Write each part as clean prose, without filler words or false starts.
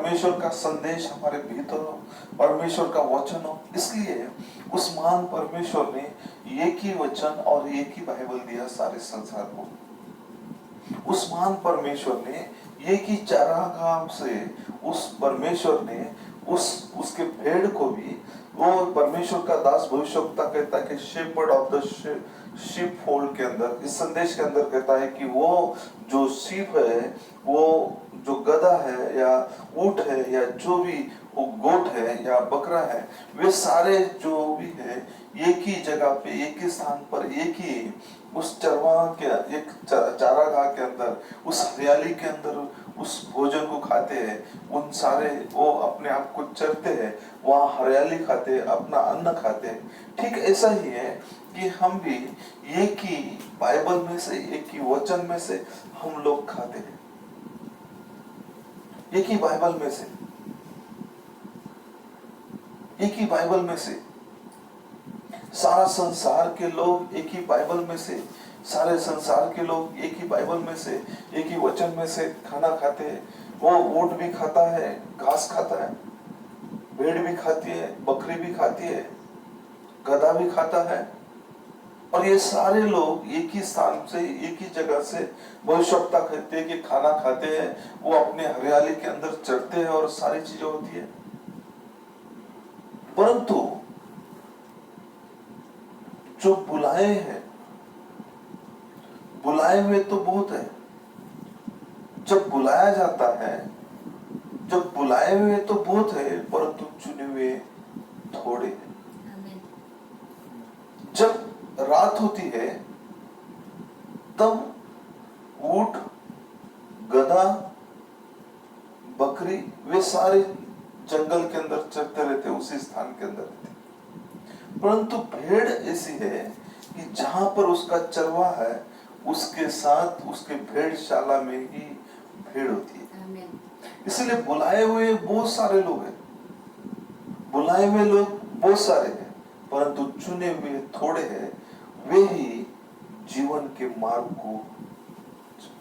परमेश्वर का संदेश हमारे भीतर हो, परमेश्वर का वचन हो। इसलिए उस महान परमेश्वर ने एक ही वचन और एक ही बाइबल दिया सारे संसार को। उस महान परमेश्वर ने एक ही चारागाह से उस परमेश्वर ने उसके भेड़ को भी, वो परमेश्वर का दास भविष्यवक्ता कहता है कि shepherd of the sheep fold के अंदर, इस संदेश के अंदर कहता है कि वो जो शीप है, वो जो गधा है या ऊंट है या जो भी वो गोट है या बकरा है, वे सारे जो भी है एक ही जगह पे, एक ही स्थान पर, एक ही उस चरवाहा के, एक चारागाह के अंदर, उस हरियाली के अंदर उस भोजन को खाते हैं। उन सारे वो अपने आप को चरते हैं, वहाँ हरियाली खाते हैं, अपना अन्न खाते हैं। ठीक ऐसा ही है कि हम भी एक ही बाइबल में से, एक ही वचन में से हम लोग खाते हैं। एक ही बाइबल में से, एक ही बाइबल में से सारा संसार के लोग, एक ही बाइबल में से सारे संसार के लोग एक ही बाइबल में से, एक ही वचन में से खाना खाते हैं। वो ऊंट भी खाता है, घास खाता है, भेड़ भी खाती है, बकरी भी खाती है, गधा भी खाता है। और ये सारे लोग एक ही स्थान से, एक ही जगह से भविष्यवक्ता कहते हैं कि खाना खाते हैं, वो अपने हरियाली के अंदर चढ़ते हैं और सारी चीजें होती है। परंतु जो बुलाए हैं, बुलाए हुए तो बहुत है। जब बुलाया जाता है, जब बुलाए हुए तो बहुत है, परंतु चुने हुए थोड़े हैं। जब रात होती है तब ऊंट, गधा, बकरी वे सारे जंगल के अंदर चरते रहते, उसी स्थान के अंदर रहते। परंतु भेड़ ऐसी है कि जहां पर उसका चरवा है, उसके साथ उसके भेड़शाला में ही भेड़ होती है। इसलिए बुलाए हुए बहुत सारे लोग हैं, बुलाए हुए लोग बहुत सारे हैं, परंतु चुने हुए थोड़े हैं। वे ही जीवन के मार्ग को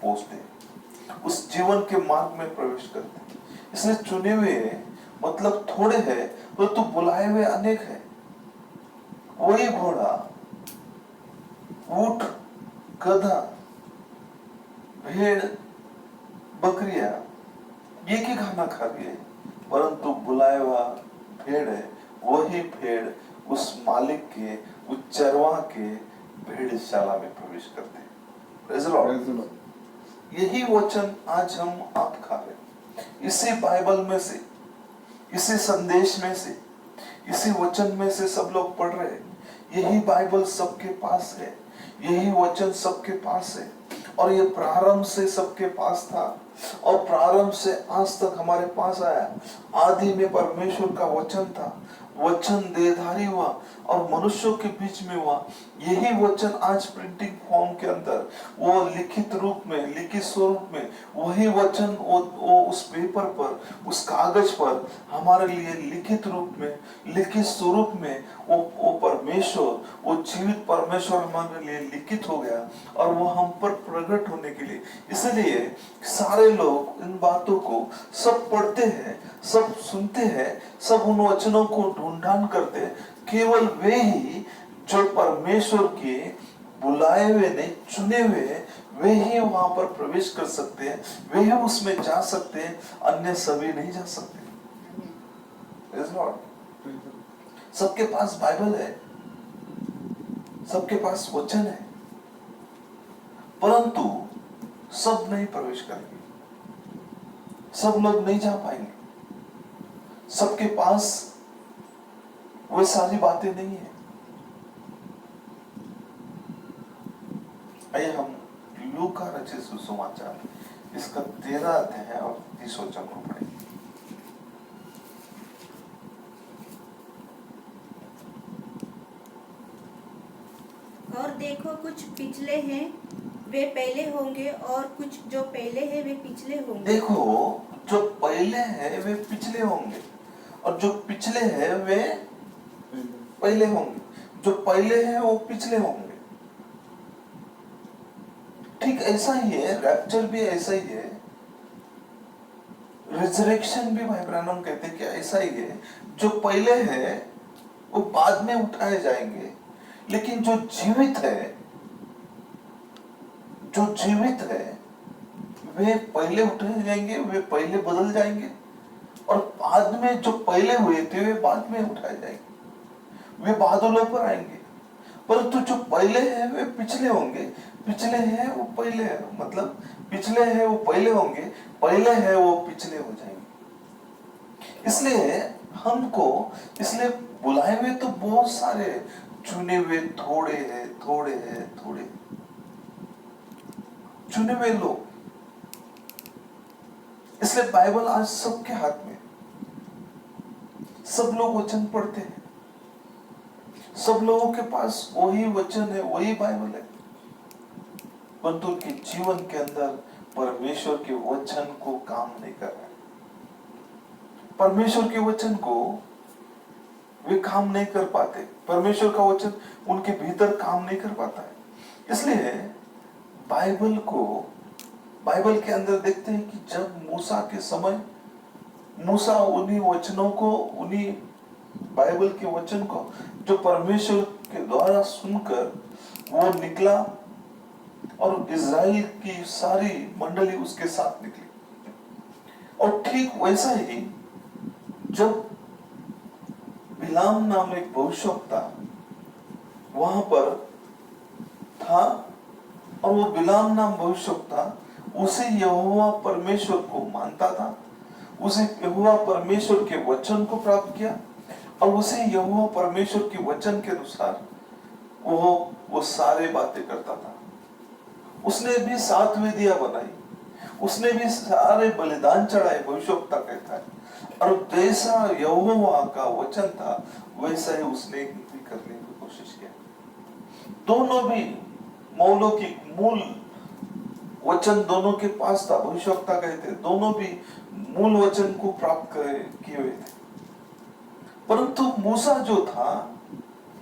पहुंचते हैं, उस जीवन के मार्ग में प्रवेश करते हैं। इसलिए चुने हुए मतलब थोड़े हैं, परंतु बुलाए हुए अनेक हैं। वही घोड़ा, ऊंट, गधा, भेड़, बकरियां एक ही खाना खा रही है, परंतु बुलाया हुआ भेड़ है, वही भेड़ उस मालिक के, उस चरवाह के भेड़शाला में प्रवेश करते हैं। Praise the Lord. यही वचन आज हम आप खा रहे हैं, इसी बाइबल में से, इसी संदेश में से, इसी वचन में से सब लोग पढ़ रहे हैं। यही बाइबल सबके पास है, यही वचन सबके पास है, और ये प्रारंभ से सबके पास था और प्रारंभ से आज तक हमारे पास आया। आदि में परमेश्वर का वचन था, वचन देहधारी हुआ और मनुष्यों के बीच में हुआ। यही वचन आज प्रिंटिंग फॉर्म के अंदर, वो लिखित रूप में, लिखित स्वरूप में, वही वचन वो उस पेपर पर, उस कागज पर हमारे लिए लिखित रूप में, लिखित स्वरूप में वो परमेश्वर, वो जीवित परमेश्वर हमारे लिए लिखित हो गया और वो हम पर प्रकट होने के लिए। इसलिए सारे लोग इन बातों को सब पढ़ते हैं, सब सुनते हैं, सब उन वचनों को ढूंढान करते हैं। केवल वे ही जो परमेश्वर के बुलाए हुए ने, चुने हुए, वे ही वहां पर प्रवेश कर सकते हैं, वे ही उसमें जा सकते हैं, अन्य सभी नहीं जा सकते। सबके पास बाइबल है, सबके पास वचन है, परंतु सब नहीं प्रवेश करेंगे, सब लोग नहीं जा पाएंगे, सबके पास वो सारी बातें नहीं है। आइए हम लूका रचित सुसमाचार इसका 13 अध्याय और 30 वचन को पढ़ेंगे। और देखो, कुछ पिछले हैं वे पहले होंगे, और कुछ जो पहले हैं वे पिछले होंगे। देखो, जो पहले हैं वे पिछले होंगे, और जो पिछले हैं वे पहले होंगे। जो पहले हैं वो पिछले होंगे। ठीक ऐसा ही है, रैप्चर भी ऐसा ही है। रिजरेक्शन भी भाई ब्रानम कहते हैं कि ऐसा ही है, जो पहले है वो बाद में उठाए जाएंगे, लेकिन जो जीवित है वे पहले उठाए जाएंगे, वे पहले बदल जाएंगे, और बाद में जो पहले हुए थे वे बाद में उठाए जाएंगे, वे बादलों पर आएंगे। परंतु जो पहले है वे पिछले होंगे, पिछले है वो पहले है, मतलब पिछले है वो पहले होंगे, पहले है वो पिछले हो जाएंगे। इसलिए बुलाए हुए तो बहुत सारे, चुने हुए थोड़े चुने हुए लोग। इसलिए बाइबल आज सबके हाथ में, सब लोग वचन पढ़ते हैं, सब लोगों के पास वही वचन है, वही बाइबल है, परंतु उनके जीवन के अंदर परमेश्वर के वचन को काम नहीं कर रहे। परमेश्वर के वचन को वे काम नहीं कर पाते, परमेश्वर का वचन उनके भीतर काम नहीं कर पाता है। इसलिए बाइबल के अंदर देखते हैं कि जब मूसा के समय, मूसा उन्हीं वचनों को, उन्हीं बाइबल के वचन को जो परमेश्वर के द्वारा सुनकर वो निकला, और इज़राइल की सारी मंडली उसके साथ निकली। और ठीक वैसा ही जब बिलाम नाम एक भविष्यवक्ता वहां पर था, और वो बिलाम नाम भविष्यवक्ता उसे यहोवा परमेश्वर को मानता था, उसे यहोवा परमेश्वर के वचन को प्राप्त किया, और उसे यहोवा परमेश्वर के वचन के अनुसार वो सारे बातें करता था। उसने भी 7 वेदियां बनाई, उसने भी सारे बलिदान चढ़ाए, भविष्यवक्ता कहता है, और जैसा यहोवा का वचन था वैसा ही उसने भी करने की कोशिश किया। दोनों भी मौलौकिक मूल वचन दोनों के पास था, भविष्यवक्ता कहते दोनों भी मूल वचन को प्राप्त किए हुए थे। परंतु मूसा जो था,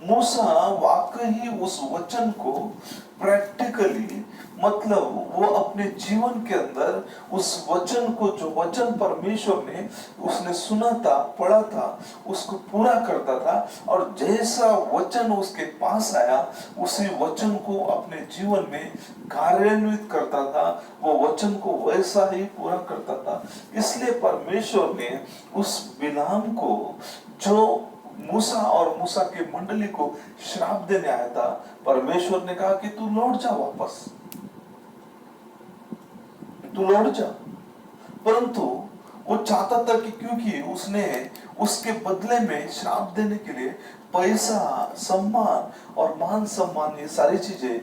मूसा वाकई उस वचन को प्रैक्टिकली, मतलब वो अपने जीवन के अंदर उस वचन को, जो वचन परमेश्वर ने उसने सुना था, पढ़ा था, उसको पूरा करता था, और जैसा वचन उसके पास आया उसी वचन को अपने जीवन में कार्यान्वित करता था, वो वचन को वैसा ही पूरा करता था। इसलिए परमेश्वर ने उस बिलाम को, जो मूसा और मूसा के मंडली को श्राप देने आया था, परमेश्वर ने कहा कि तू लौट जा, वापस तू लौट जा। परंतु वो चाहता था कि, क्योंकि उसने उसके बदले में श्राप देने के लिए पैसा, सम्मान और मान सम्मान, ये सारी चीजें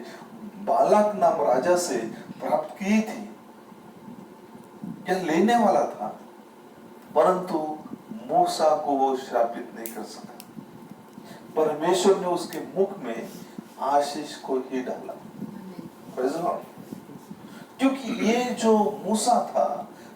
बालाक नाम राजा से प्राप्त की थी, यह लेने वाला था, परंतु मूसा को वो श्रापित नहीं कर सका। परमेश्वर ने उसके मुख में आशीष को ही डाला, क्योंकि ये जो मूसा था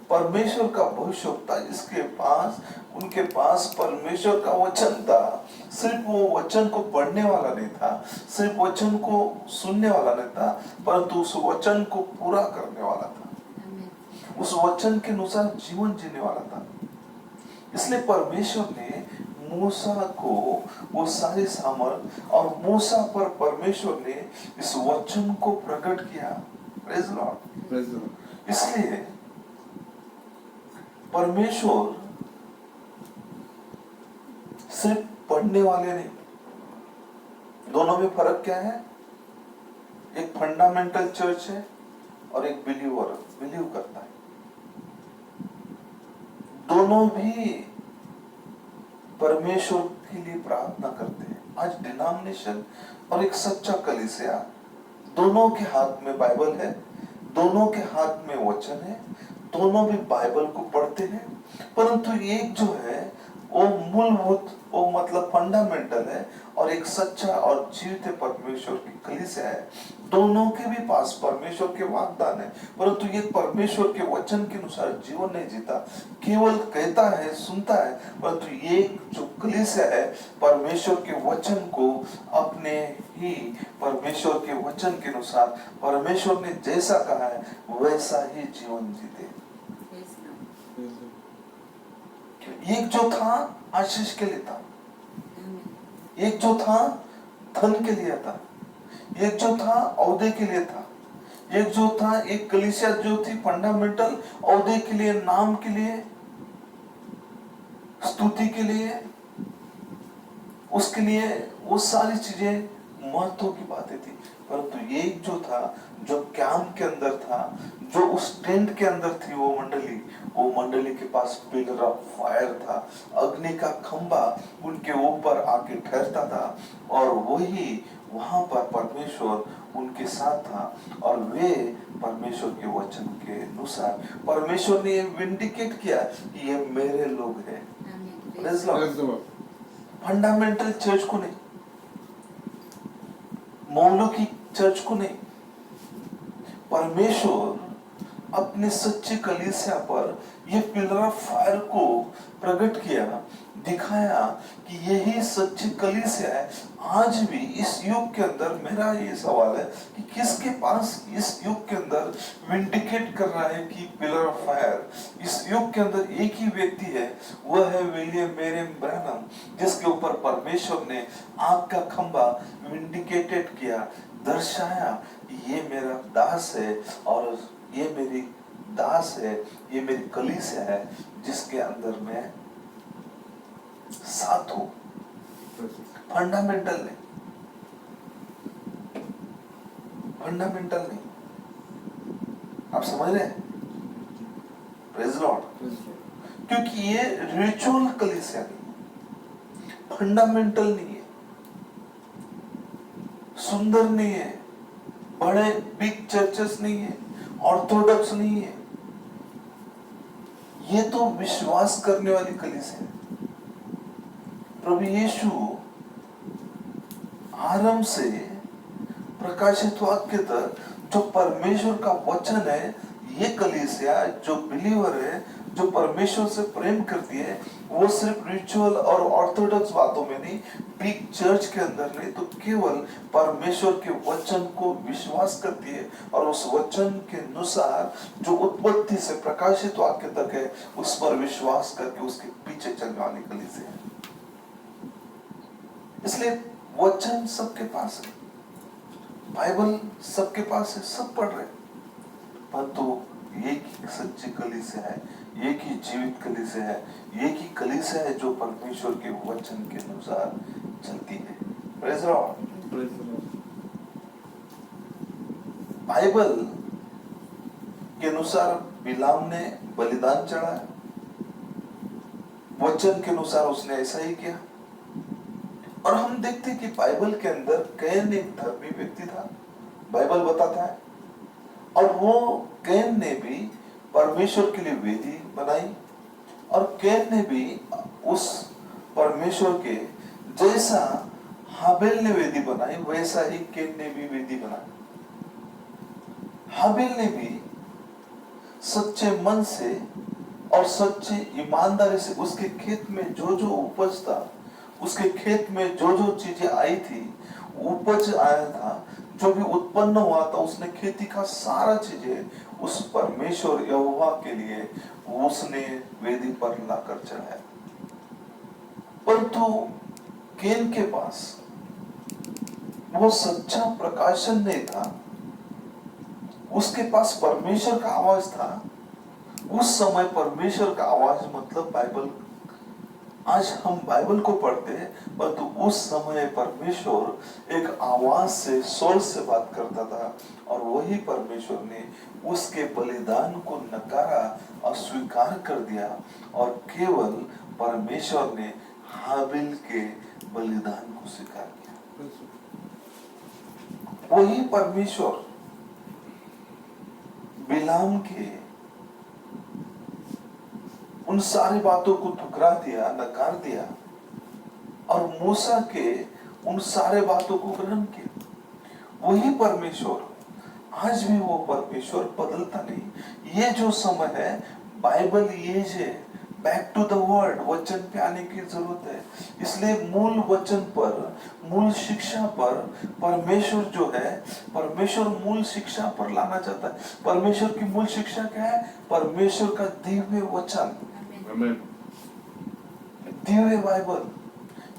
परमेश्वर का भविष्यवक्ता, जिसके पास, उनके पास परमेश्वर का वचन था, सिर्फ वो वचन को पढ़ने वाला नहीं था, सिर्फ वचन को सुनने वाला नहीं था, परंतु उस वचन को पूरा करने वाला था, उस वचन के अनुसार जीवन जीने वाला था। इसलिए परमेश्वर ने मूसा को वो सारे सामर्थ, और मूसा पर परमेश्वर ने इस वचन को प्रकट किया। Praise Lord. इसलिए परमेश्वर सिर्फ पढ़ने वाले नहीं, दोनों में फर्क क्या है? एक फंडामेंटल चर्च है और एक बिलीव करता है। दोनों भी परमेश्वर के लिए प्रार्थना करते हैं। आज डिनोमिनेशन और एक सच्चा कलीसिया, दोनों के हाथ में बाइबल है, दोनों के हाथ में वचन है, दोनों भी बाइबल को पढ़ते हैं, परंतु एक जो है वो मूलभूत, वो मतलब फंडामेंटल है, और एक सच्चा और जीवित परमेश्वर की कलीसिया है। दोनों के भी पास परमेश्वर के वाग्दान है, परंतु ये परमेश्वर के वचन के अनुसार जीवन नहीं जीता, केवल कहता है, सुनता है, परंतु ये जो कलीसिया है परमेश्वर के वचन को अपने ही परमेश्वर के वचन के अनुसार, परमेश्वर ने जैसा कहा है वैसा ही जीवन जीते। एक जो था आशीष के लिए था, आमीन। एक जो था धन के लिए था, एक जो था औहदे के लिए था, एक जो था एक कलीसिया जो थी फंडामेंटल औहदे के लिए, नाम के लिए, स्तुति के लिए, उसके लिए वो सारी चीजें महत्व की बातें थी। परंतु ये एक जो था, जो कैंप के अंदर था, जो उस टेंट के अंदर थी वो मंडली के पास पिलर ऑफ फायर था, अग्नि का खंबा उनके ऊपर आके ठहरता था, और वही वहां पर परमेश्वर उनके साथ था, और वे परमेश्वर के वचन के अनुसार परमेश्वर ने विंडिकेट किया कि ये मेरे लोग हैं। आमीन। Praise the Lord। Fundamental church को नहीं, मौलों की चर्च को नहीं, परमेश्वर अपने सच्चे कलीसिया पर यह पिलर ऑफ फायर को प्रकट किया, दिखाया कि यही सच्ची कलीसिया है। आज भी इस युग के अंदर मेरा ये सवाल है कि किसके पास इस युग के अंदर विंडिकेट कर रहा है कि पिलर ऑफ फायर, इस युग के अंदर एक ही व्यक्ति है, वह है विलियम मेरियम ब्रैनम, जिसके ऊपर परमेश्वर ने आग का खंबा विंडिकेटेड किया, दर्शाया ये मेरा दास है, और ये मेरी दास है, ये मेरी कलीसिया है, जिसके अंदर मैं साथ हूं। फंडामेंटल नहीं, फंडामेंटल नहीं, आप समझ रहे हैं? Praise Lord. क्योंकि ये रिचुअल कलीसिया नहीं, फंडामेंटल नहीं है, सुंदर नहीं है, बड़े बिग चर्चेस नहीं है, ऑर्थोडॉक्स नहीं है, ये तो विश्वास करने वाली कलीसिया है। प्रभु यीशु आरंभ से प्रकाशित वाक्य तक जो परमेश्वर का वचन है, ये कलीसिया जो बिलीवर है, जो परमेश्वर से प्रेम करती है, वो सिर्फ रिचुअल और ऑर्थोडॉक्स बातों में नहीं, बिग चर्च के अंदर नहीं, तो केवल परमेश्वर के वचन को विश्वास करती है, और उस वचन के अनुसार जो उत्पत्ति से प्रकाशित वाक्य तक है, उस पर विश्वास करके उसके पीछे चलने वाली कलीसिया है। इसलिए वचन सबके पास है, बाइबल सबके पास है, सब पढ़ रहे, परंतु एक ही सच्ची कलीसिया है, एक ही जीवित कलीसिया है, एक ही कलीसिया है जो परमेश्वर के वचन के अनुसार चलती है। Praise Lord. बाइबल के अनुसार बिलाम ने बलिदान चढ़ाया, वचन के अनुसार उसने ऐसा ही किया। और हम देखते कि बाइबल के अंदर कैन एक धर्मी व्यक्ति था, बाइबल बताता है, और वो कैन ने भी परमेश्वर के लिए वेदी बनाई, और कैन ने भी उस परमेश्वर के जैसा हाबिल ने वेदी बनाई, वैसा ही कैन ने भी वेदी बनाई। हाबिल ने भी सच्चे मन से और सच्चे ईमानदारी से उसके खेत में जो जो उपज था, उसके खेत में जो जो चीजें आई थी, उपज आया था, जो भी उत्पन्न हुआ था, उसने खेती का सारा चीजें उस परमेश्वर यहोवा के लिए उसने वेदी पर लाकर चढ़ाया। परंतु कैन के पास वो सच्चा प्रकाशन नहीं था, उसके पास परमेश्वर का आवाज था। उस समय परमेश्वर का आवाज मतलब बाइबल, आज हम बाइबल को पढ़ते हैं, परंतु उस समय परमेश्वर एक आवाज से, स्वर से बात करता था, और वही परमेश्वर ने उसके बलिदान को नकारा, अस्वीकार कर दिया, और केवल परमेश्वर ने हाबिल के बलिदान को स्वीकार किया। वही परमेश्वर बिलाम के उन सारी बातों को ठुकरा दिया, नकार दिया, और मूसा के उन सारे बातों को ग्रहण किया। वही परमेश्वर आज भी, वो परमेश्वर बदलता नहीं। ये जो समय है, बाइबल ये है, बैक टू द वर्ड, वचन पे आने की जरूरत है। इसलिए मूल वचन पर, मूल शिक्षा पर परमेश्वर जो है, परमेश्वर मूल शिक्षा पर लाना चाहता है। परमेश्वर की मूल शिक्षा क्या है? परमेश्वर का दिव्य वचन। आमीन। दिव्य बाइबल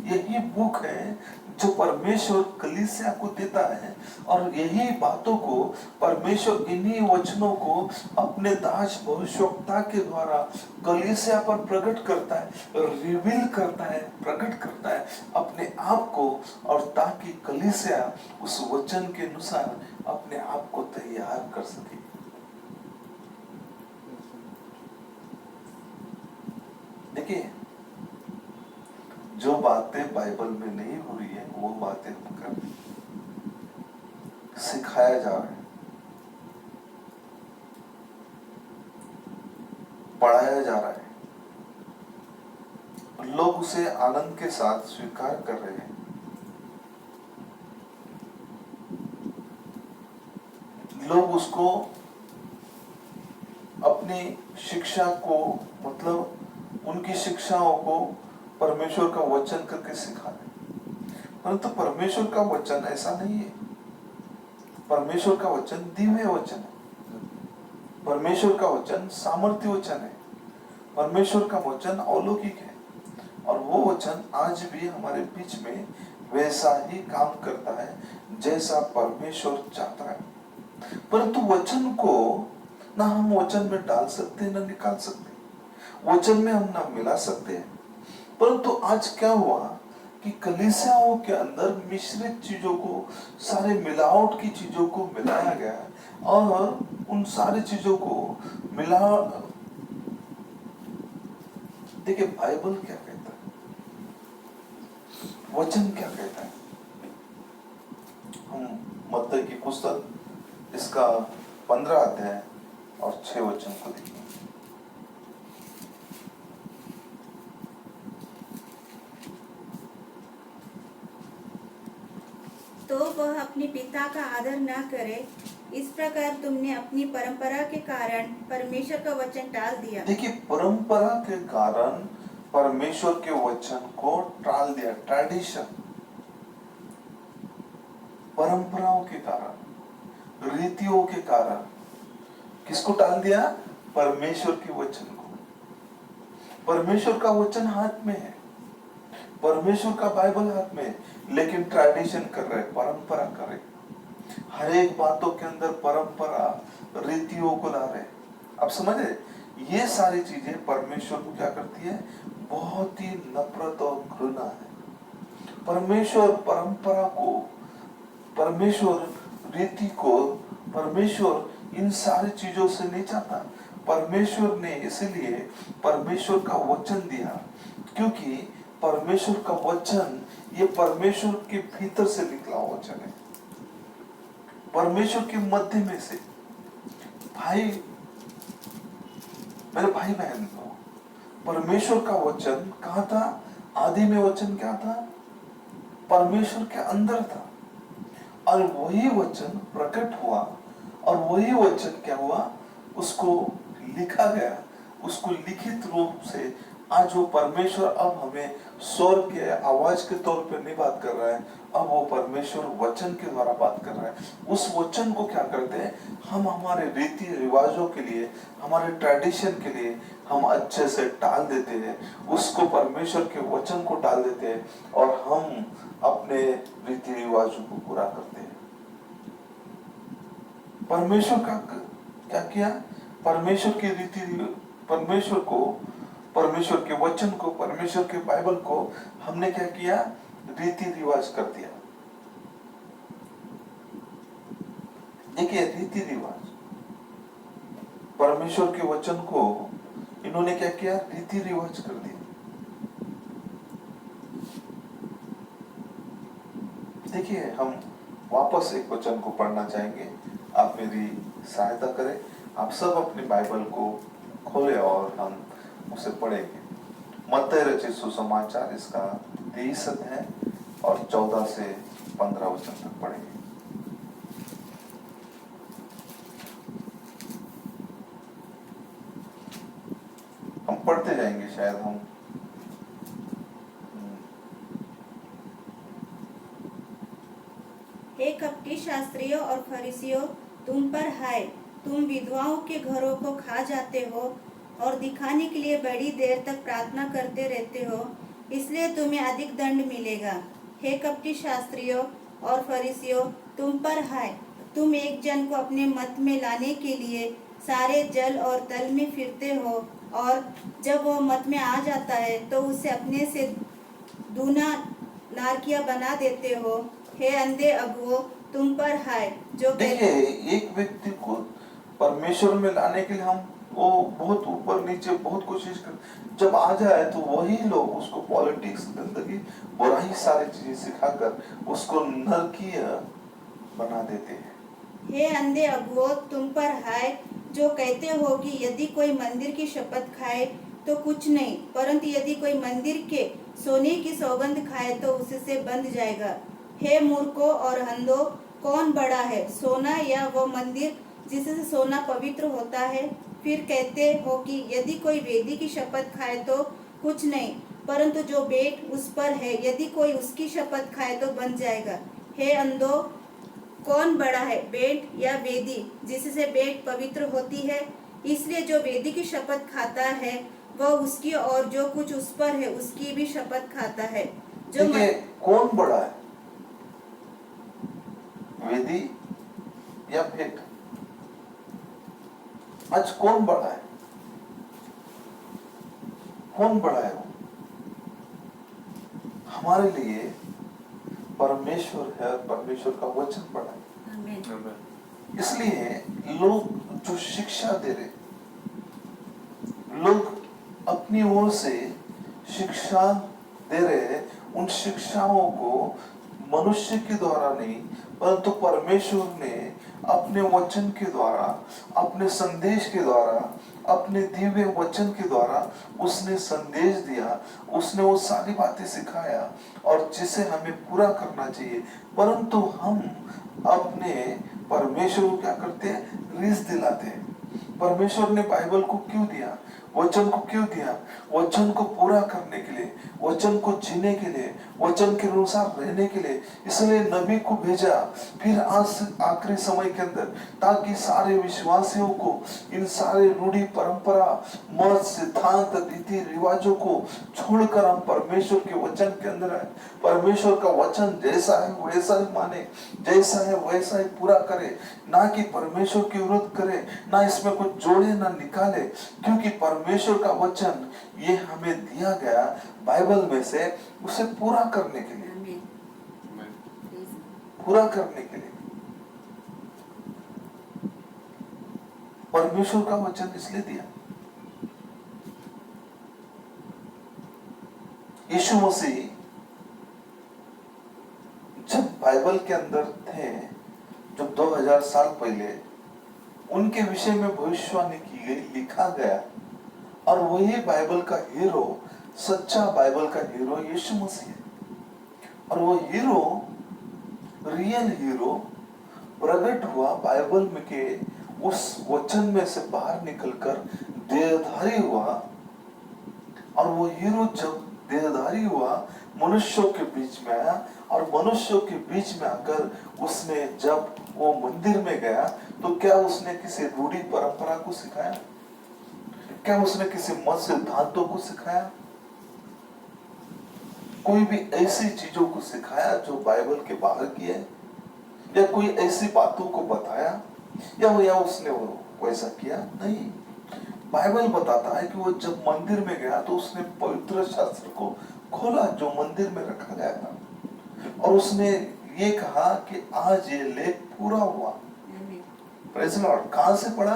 यही बुक है जो परमेश्वर कलीसिया को देता है, और यही बातों को परमेश्वर इन्हीं वचनों को अपने दास भविष्यवक्ता के द्वारा कलीसिया पर प्रकट करता है, रिवील करता है, प्रकट करता है अपने आप को, और ताकि कलीसिया उस वचन के अनुसार अपने आप को तैयार कर सके। देखिए, जो बातें बाइबल में नहीं हो रही है वो बातें हम कर रहे हैं, सिखाया जा रहा है, पढ़ाया जा रहा है, लोग उसे आनंद के साथ स्वीकार कर रहे हैं। लोग उसको अपनी शिक्षा को, मतलब उनकी शिक्षाओं को परमेश्वर का वचन करके सिखा रहे। परंतु परमेश्वर का वचन ऐसा नहीं है। परमेश्वर का वचन दिव्य वचन है। परमेश्वर का वचन सामर्थ्य वचन है। परमेश्वर का वचन अलौकिक है, और वो वचन आज भी हमारे बीच में वैसा ही काम करता है जैसा परमेश्वर चाहता है। परंतु वचन को ना हम वचन में डाल सकते ना निकाल सकते, वचन में हम ना मिला सकते हैं। परंतु आज क्या हुआ कि कलीसियाओं के अंदर मिश्रित चीजों को, सारे मिलावट की चीजों को मिलाया गया, और उन सारी चीजों को मिला। देखिए, बाइबल क्या कहता है, वचन क्या कहता है। हम मत्ती की पुस्तक इसका 15 अध्याय और 6 वचन को देखिए। तो वह अपने पिता का आदर न करे, इस प्रकार तुमने अपनी परंपरा के कारण परमेश्वर का वचन टाल दिया। देखिए, परंपरा के कारण परमेश्वर के वचन को टाल दिया। ट्रेडिशन, परंपराओं के कारण, रीतियों के कारण किसको टाल दिया? परमेश्वर के वचन को। परमेश्वर का वचन हाथ में है, परमेश्वर का बाइबल हाथ में है, लेकिन ट्रेडिशन कर रहे, परंपरा कर रहे, हर एक बातों के अंदर परंपरा, रीतियों को ला रहे। अब समझे, ये सारी चीजें परमेश्वर को क्या करती है? बहुत ही नफरत और घृणा है। परमेश्वर परंपरा को, परमेश्वर रीति को, परमेश्वर इन सारी चीजों से नहीं चाहता। परमेश्वर ने इसलिए परमेश्वर का वचन दिया, क्योंकि परमेश्वर का वचन ये परमेश्वर के भीतर से निकला वचन है, परमेश्वर के मध्य में से। भाई, मेरे भाई बहन को, परमेश्वर का वचन कहाँ था? आदि में वचन क्या था? परमेश्वर के अंदर था, और वही वचन प्रकट हुआ, और वही वचन क्या हुआ? उसको लिखा गया, उसको लिखित रूप से। आज वो परमेश्वर अब हमें स्वर के आवाज के तौर पे नहीं बात कर रहा है, अब वो परमेश्वर वचन के द्वारा बात कर रहा है। उस वचन को क्या करते हैं हम? हमारे रीति रिवाजों के लिए, हमारे ट्रेडिशन के लिए हम अच्छे से टाल देते हैं, उसको परमेश्वर के वचन को टाल देते हैं, और हम अपने रीति रिवाजों को पूरा करते हैं। परमेश्वर का क्या किया? परमेश्वर की रीति, परमेश्वर को, परमेश्वर के वचन को, परमेश्वर के बाइबल को हमने क्या किया? रीति रिवाज कर दिया। देखिए, रीति रिवाज, परमेश्वर के वचन को इन्होंने क्या किया? रीति रिवाज कर दिया। देखिए, हम वापस एक वचन को पढ़ना चाहेंगे, आप मेरी सहायता करें। आप सब अपनी बाइबल को खोले और हम उसे पढ़ेंगे। मत्ती रचित सुसमाचार इसका 23 अध्याय और 14 से 15 वचन तक पढ़ेंगे। हम पढ़ते जाएंगे, शायद हम हे कपटी शास्त्रियों और फरीसियों, तुम पर हाय, तुम विधवाओं के घरों को खा जाते हो और दिखाने के लिए बड़ी देर तक प्रार्थना करते रहते हो। इसलिए तुम्हें अधिक दंड मिलेगा। हे कपटी शास्त्रियों और फरीसियों, तुम पर हाय, तुम एक जन को अपने मत में लाने के लिए सारे जल और तल में फिरते हो, और जब वह मत में आ जाता है तो उसे अपने से दूना नारकिया बना देते हो। हे अंधे अगुओं, तुम पर हाय, जो देखिए, एक व्यक्ति को परमेश्वर में लाने के लिए हम वो बहुत ऊपर नीचे बहुत कोशिश कर, जब आ जाए तो वही लोग उसको पॉलिटिक्स, गंदगी, बुराई सारी चीजें सिखाकर उसको नरकीय बना देते हैं। हे अंधे अगुओं, तुम पर हाय, जो कहते हो कि यदि कोई मंदिर की शपथ खाए तो कुछ नहीं, परंतु यदि कोई मंदिर के सोने की सौगंध खाए तो उससे बंध जाएगा। हे मूर्खों और अंधों, कौन बड़ा है, सोना या वो मंदिर जिससे सोना पवित्र होता है? फिर कहते हो कि यदि कोई वेदी की शपथ खाए तो कुछ नहीं, परंतु जो बेंट उस पर है, यदि कोई उसकी शपथ खाए तो बन जाएगा। हे अंधों, कौन बड़ा है, बेंट या वेदी जिससे बेंट पवित्र होती है? इसलिए जो वेदी की शपथ खाता है वह उसकी और जो कुछ उस पर है उसकी भी शपथ खाता है। जो देखिए, कौन बड़ा है, वेदी या भेंट? आज कौन बड़ा है? कौन बड़ा है? वो हमारे लिए परमेश्वर है, परमेश्वर का वचन बड़ा है। आमीन। इसलिए लोग जो शिक्षा दे रहे, लोग अपनी ओर से शिक्षा दे रहे, उन शिक्षाओं को मनुष्य के द्वारा नहीं, परंतु परमेश्वर ने अपने वचन के द्वारा, अपने संदेश के द्वारा, अपने दिव्य वचन के द्वारा उसने संदेश दिया, उसने वो सारी बातें सिखाया और जिसे हमें पूरा करना चाहिए। परंतु हम अपने परमेश्वर को क्या करते हैं? रीस दिलाते हैं। परमेश्वर ने बाइबल को क्यों दिया, वचन को क्यों दिया? वचन को पूरा करने के लिए, वचन को जीने के लिए, वचन के अनुसार रहने के लिए। इसलिए नबी को भेजा, फिर आज आखिरी समय के अंदर, ताकि सारे विश्वासियों को इन सारे रूढ़ी परंपरा, मत, सिद्धांत, रीति रिवाजों को छोड़कर हम परमेश्वर के वचन के अंदर आए। परमेश्वर का वचन जैसा है वैसा ही माने, जैसा है वैसा ही पूरा करे, ना कि परमेश्वर के विरुद्ध करे, ना इसमें कुछ जोड़े ना निकाले। क्योंकि परमेश्वर का वचन ये हमें दिया गया बाइबल में से, उसे पूरा करने के लिए, आमीन। पूरा करने के लिए। परमेश्वर का वचन इसलिए दिया। यीशु मसीह जब बाइबल के अंदर थे, जब 2000 साल पहले उनके विषय में भविष्यवाणी की गई, लिखा गया, और वही बाइबल का हीरो, सच्चा बाइबल का हीरो यीशु मसीह है। और वो हीरो, रियल हीरो प्रकट हुआ बाइबल में के उस वचन में से बाहर निकलकर देहधारी हुआ। और वो हीरो जब देहधारी हुआ, मनुष्यों के बीच में आया, और मनुष्यों के बीच में आकर उसने जब वो मंदिर में गया तो क्या उसने किसी रूढ़ी परंपरा को सिखाया? क्या उसने किसी मत सिद्धांतों को सिखाया? कोई भी ऐसी चीजों को सिखाया जो बाइबल के बाहर की है? या कोई ऐसी बातों को बताया, या उसने वो वैसा किया? नहीं। बाइबल बताता है कि वो जब मंदिर में गया तो उसने पवित्र शास्त्र को खोला जो मंदिर में रखा गया था, और उसने ये कहा कि आज ये लेख पूरा हुआ। Praise the Lord. कहां से पढ़ा?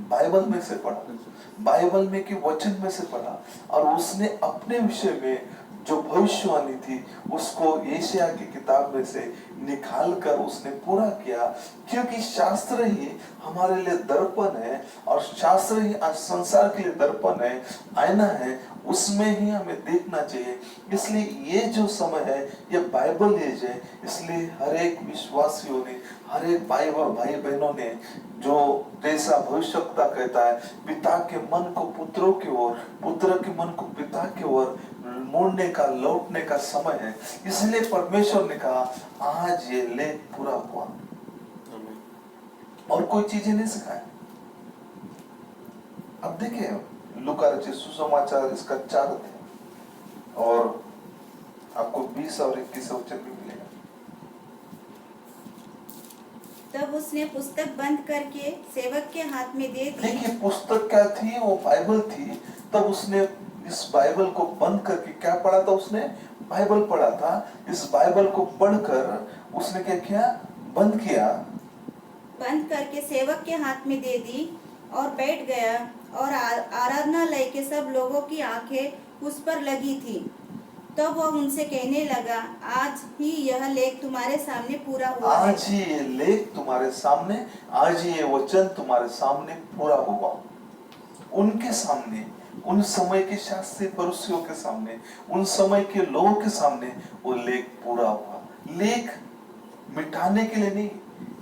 बाइबल में से पढ़ा, बाइबल में के वचन में से पढ़ा। और उसने अपने विषय में जो भविष्यवाणी थी उसको यशायाह की किताब में से निकाल कर उसने पूरा किया। क्योंकि शास्त्र ही हमारे लिए दर्पण है, और शास्त्र ही आज संसार के लिए दर्पण है, आईना है, उसमें ही हमें देखना चाहिए। इसलिए ये जो समय है ये बाइबल एज है। इसलिए हर एक विश्वासियों ने, हर एक भाई बहनों ने, जो जैसा भविष्यवक्ता कहता है, पिता के मन को पुत्रों की ओर, पुत्र के मन को पिता की ओर मोड़ने का, लौटने का समय है। इसलिए परमेश्वर ने कहा आज ये लेख पूरा हुआ, और कोई चीजें नहीं सिखाए। अब देखिए, लूका रचित सुसमाचार इसका 4 अध्याय और आपको 20 और 21 वचन भी मिलेगा। तब उसने पुस्तक बंद करके सेवक के हाथ में दे दी। देखिए पुस्तक क्या थी, वो बाइबल थी। तब उसने इस बाइबल को बंद करके क्या पढ़ा था, उसने बाइबल पढ़ा था। इस बाइबल को पढ़कर उसने क्या किया, बंद किया, बंद करके सेवक के हाथ में दे दी और बैठ गया। और आराधनालय के सब लोगों की आंखें उस पर लगी थी। तब वह उनसे कहने लगा, आज ही यह लेख तुम्हारे सामने पूरा हुआ है। आज ही ये लेख तुम्हारे सामने, आज ही ये वचन तुम्हारे सामने पूरा हुआ। उनके सामने, उन समय के शास्त्री फरीसियों के सामने, उन समय के लोगों के सामने वो लेख पूरा हुआ। लेख मिटाने के लिए नहीं,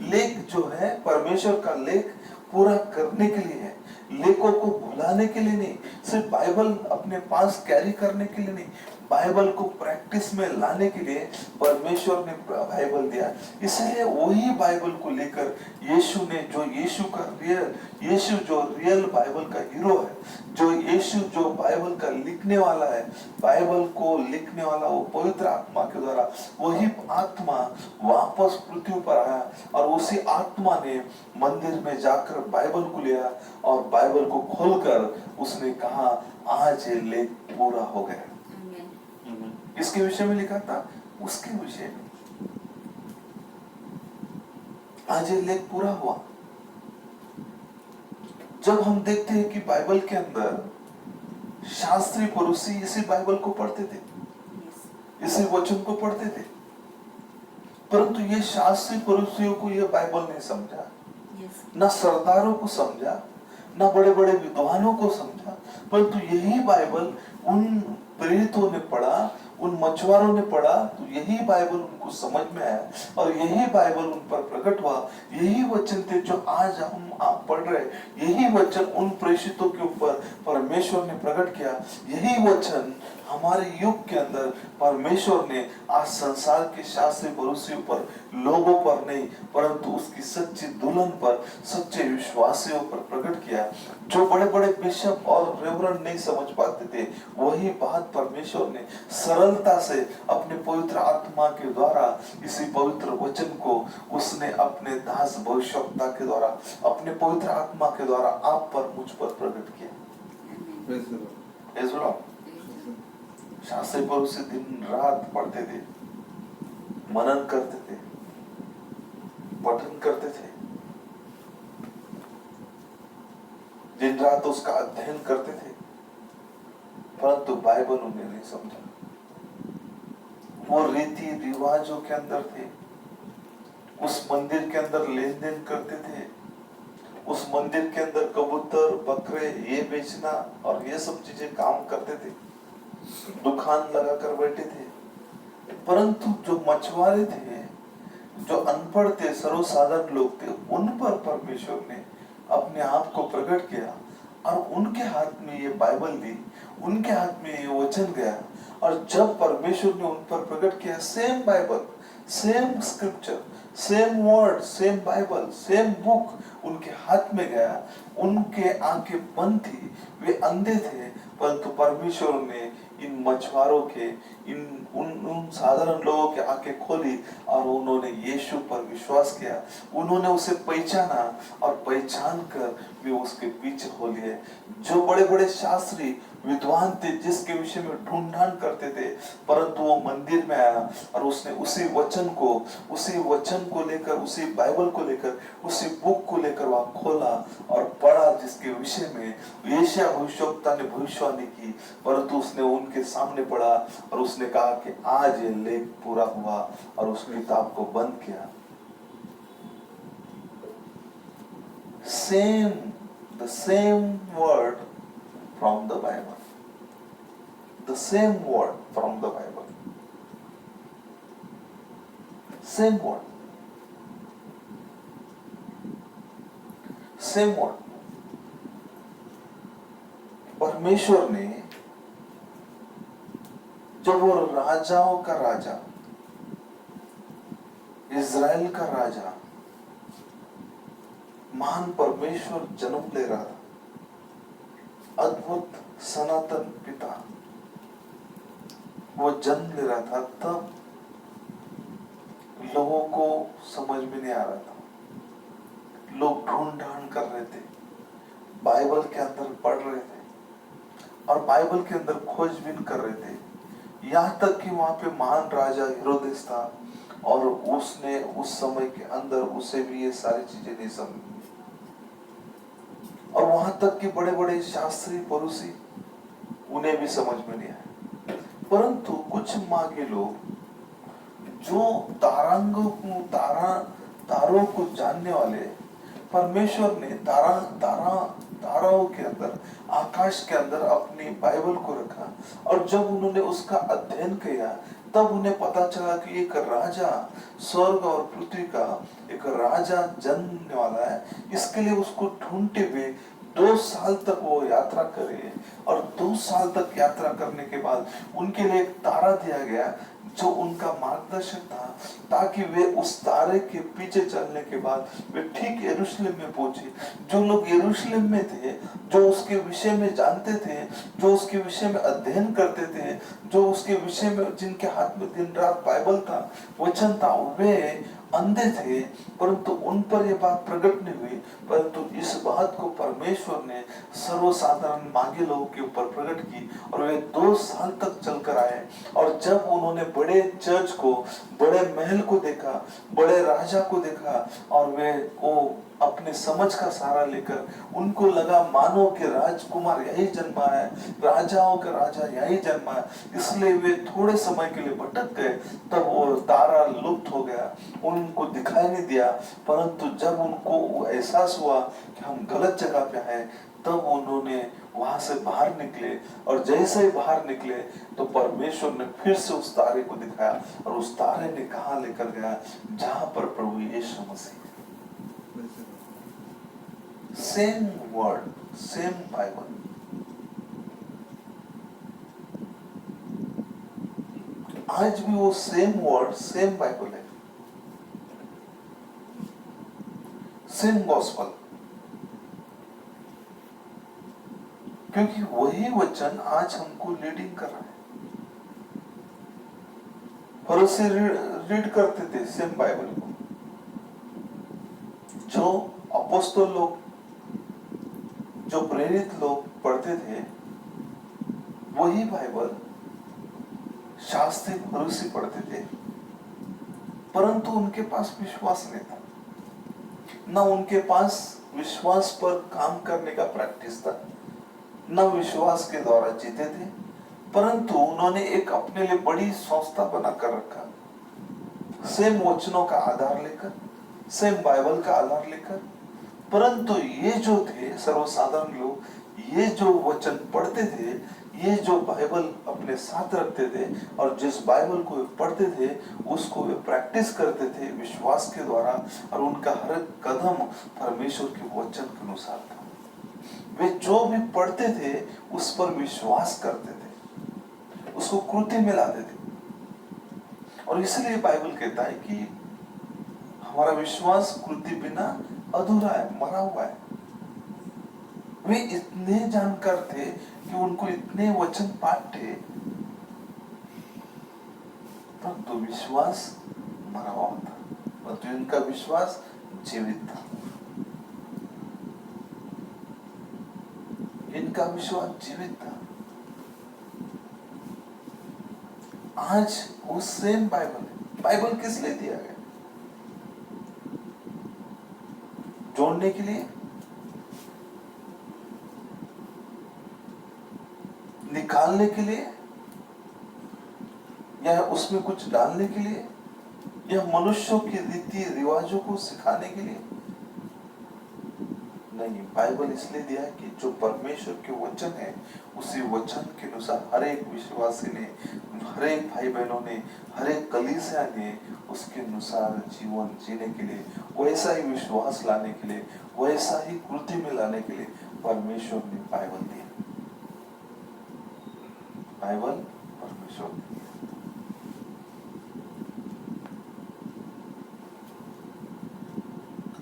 लेख जो है परमेश्वर का लेख पूरा करने के लिए है। लेखों को भुलाने के लिए नहीं, सिर्फ बाइबल अपने पास कैरी करने के लिए नहीं, बाइबल को प्रैक्टिस में लाने के लिए परमेश्वर ने बाइबल दिया। इसलिए वही बाइबल को लेकर यीशु ने, जो यीशु का यीशु जो रियल बाइबल का हीरो है, जो यीशु जो बाइबल का लिखने वाला है, बाइबल को लिखने वाला वो पवित्र आत्मा के द्वारा, वही आत्मा वापस पृथ्वी पर आया और उसी आत्मा ने मंदिर में जाकर बाइबल को लिया और बाइबल को खोलकर उसने कहा, आज ये लेख पूरा हो गया। इसके विषय में लिखा था, उसके विषय में आज ये लेख पूरा हुआ। जब हम देखते हैं कि बाइबल के अंदर शास्त्री फरीसी इसी बाइबल को पढ़ते थे, इसी वचन को पढ़ते थे, परंतु ये शास्त्री फरीसियों को ये बाइबल नहीं समझा, ना सरदारों को समझा, ना बड़े बड़े विद्वानों को समझा, परंतु यही बाइबल उन प्रेरितों ने पढ़ा, उन मछुआरों ने पढ़ा, तो यही बाइबल उनको समझ में आया और यही बाइबल उन पर प्रकट हुआ। यही वचन थे जो आज हम आप पढ़ रहे, यही वचन उन प्रेषितों के ऊपर परमेश्वर ने प्रकट किया। यही वचन हमारे युग के अंदर परमेश्वर ने आज संसार के शास्त्री फरीसियों पर, लोगों पर नहीं, परंतु उसकी सच्ची दुल्हन पर, सच्चे विश्वासियों पर प्रकट किया। जो बड़े बड़े बिशप और रेवरेंड नहीं समझ पाते थे, वही बात परमेश्वर ने सरलता से अपने पवित्र आत्मा के द्वारा, इसी पवित्र वचन को उसने अपने दास भविष्यवक्ता के द्वारा, अपने पवित्र आत्मा के द्वारा आप पर, मुझ पर प्रकट किया। शास्त्री फरीसी दिन रात पढ़ते थे, मनन करते थे, पठन करते थे, दिन रात उसका अध्ययन करते थे, परंतु बाइबल उन्हें नहीं समझा। वो रीति रिवाजों के अंदर थे, उस मंदिर के अंदर लेन देन करते थे, उस मंदिर के अंदर कबूतर बकरे ये बेचना और ये सब चीजें काम करते थे, दुकान लगा कर बैठे थे। परंतु जो मछुआरे थे, जो अनपढ़ थे, सर्वसाधारण लोग थे, उन पर परमेश्वर ने अपने आप को प्रकट किया और उनके हाथ में ये बाइबल दी, उनके हाथ में ये वचन गया। और जब परमेश्वर ने उन पर प्रकट किया, same Bible, same scripture, same word, same Bible, same book उनके हाथ में गया। उनके आंखें बंद थी, वे अंधे थे, परंतु परमेश्वर ने इन मछुआरों के, उन साधारण लोगों के आंखें खोली और उन्होंने यीशु पर विश्वास किया। उन्होंने उसे पहचाना और पहचान कर वे उसके पीछे हो लिए। जो बड़े बड़े शास्त्री विद्वान थे, जिसके विषय में ढूंढान करते थे, परंतु वो मंदिर में आया और उसने उसी वचन को लेकर, उसी बाइबल को लेकर, उसी बुक को लेकर वह खोला और पढ़ा, जिसके विषय में यशायाह भविष्यवक्ता ने भविष्यवाणी की। परंतु उसने उनके सामने पढ़ा और उसने कहा कि आज ये लेख पूरा हुआ और उस किताब को बंद किया। the same word from the Bible, the same word from the Bible, same word, same word। परमेश्वर ने जब वो राजाओं का राजा, इज़राइल का राजा, महान परमेश्वर जन्म ले रहा था, अद्भुत सनातन पिता, वो जन्म ले रहा था तब लोगों को समझ में नहीं आ रहा था, लोग ढूंढ ढांड कर रहे थे, बाइबल के अंदर पढ़ रहे थे और बाइबल के अंदर खोजबीन कर रहे थे। यहाँ तक कि वहां पे महान राजा हेरोदेस था और उसने उस समय के अंदर उसे भी ये सारी चीजें नहीं समझी। और वहां तक कि बड़े बड़े शास्त्री परुषी, उन्हें भी समझ में नहीं आया। परंतु कुछ मागे लोग जो तारों को जानने वाले, परमेश्वर ने ताराओं के अंदर, आकाश के अंदर अपनी बाइबल को रखा और जब उन्होंने उसका अध्ययन किया तब उन्हें पता चला कि एक राजा, स्वर्ग और पृथ्वी का एक राजा जन्मने वाला है। इसके लिए उसको ढूंढते हुए 2 साल तक वो यात्रा करे और 2 साल तक यात्रा करने के बाद उनके लिए एक तारा दिया गया जो उनका मार्गदर्शक था, ताकि वे उस तारे के पीछे चलने के बाद वे ठीक यरूशलेम में पहुंचे। जो लोग यरूशलेम में थे, जो उसके विषय में जानते थे, जो उसके विषय में अध्ययन करते थे, जो उसके विषय में जिनके हाथ में दिन रात बाइबल था, वचन था, वे अंधे थे, परंतु उन पर यह बात प्रकट नहीं हुई। परंतु इस बात को परमेश्वर ने सर्वसाधारण मांगे लोगों के ऊपर प्रकट की और वे 2 साल तक चलकर आए। और जब उन्होंने बड़े चर्च को, बड़े महल को देखा, बड़े राजा को देखा और वे वो अपने समझ का सहारा लेकर उनको लगा मानो कि राजकुमार यही जन्मा है, राजाओं का राजा यही जन्मा है, इसलिए वे थोड़े समय के लिए भटक गए। तब वो तारा लुप्त हो गया, उनको दिखाई नहीं दिया। परंतु जब उनको एहसास हुआ कि हम गलत जगह पे हैं, तब उन्होंने वहां से बाहर निकले और जैसे ही बाहर निकले तो परमेश्वर ने फिर से उस तारे को दिखाया और उस तारे ने कहां लेकर गया, जहां पर प्रभु Yeshu Masih. Same word, same Bible. आज भी वो सेम वर्ड, सेम बाइबल है, सेम गॉस्पल, क्योंकि वही वचन आज हमको लीडिंग कर रहा है। फरीसी रीड करते थे सेम बाइबल को, जो अपोस्तल लोग, जो प्रेरित लोग पढ़ते थे, वही बाइबल शास्त्री फरीसी पढ़ते थे। परंतु उनके पास विश्वास नहीं था, न उनके पास विश्वास पर काम करने का प्रैक्टिस था, न विश्वास के द्वारा जीते थे। परंतु उन्होंने एक अपने लिए बड़ी संस्था बनाकर रखा, सेम वचनों का आधार लेकर, सेम बाइबल का आधार लेकर। परंतु ये जो थे सर्वसाधारण लोग, ये जो वचन पढ़ते थे, ये जो बाइबल अपने साथ रखते थे और जिस बाइबल को वे पढ़ते थे उसको वे प्रैक्टिस करते थे विश्वास के द्वारा, और उनका हर कदम परमेश्वर के वचन के अनुसार था। वे जो भी पढ़ते थे उस पर विश्वास करते थे, उसको कृति में लाते थे। और इसलिए बाइबल कहता है कि हमारा विश्वास कृति बिना अधूरा है, मरा हुआ है। वे इतने जानकार थे कि उनको इतने वचन पाठ थे, परंतु विश्वास मरा हुआ था, परंतु इनका विश्वास जीवित था। इनका विश्वास जीवित था। आज वो सेम बाइबल है। बाइबल किस लिए दिया गया? जोड़ने के लिए, निकालने के लिए, या उसमें कुछ डालने के लिए, या मनुष्यों की रीति रिवाजों को सिखाने के लिए? नहीं, बाइबल इसलिए दिया है कि जो परमेश्वर के वचन है, उसी वचन के अनुसार हर एक विश्वासी ने, हर एक भाई बहनों ने, हर एक कलीसिया ने उसके अनुसार जीवन जीने के लिए, वैसा ही विश्वास लाने के लिए, वैसा ही कृति में लाने के लिए परमेश्वर ने बाइबल दिया। बाइबल परमेश्वर ने दिया।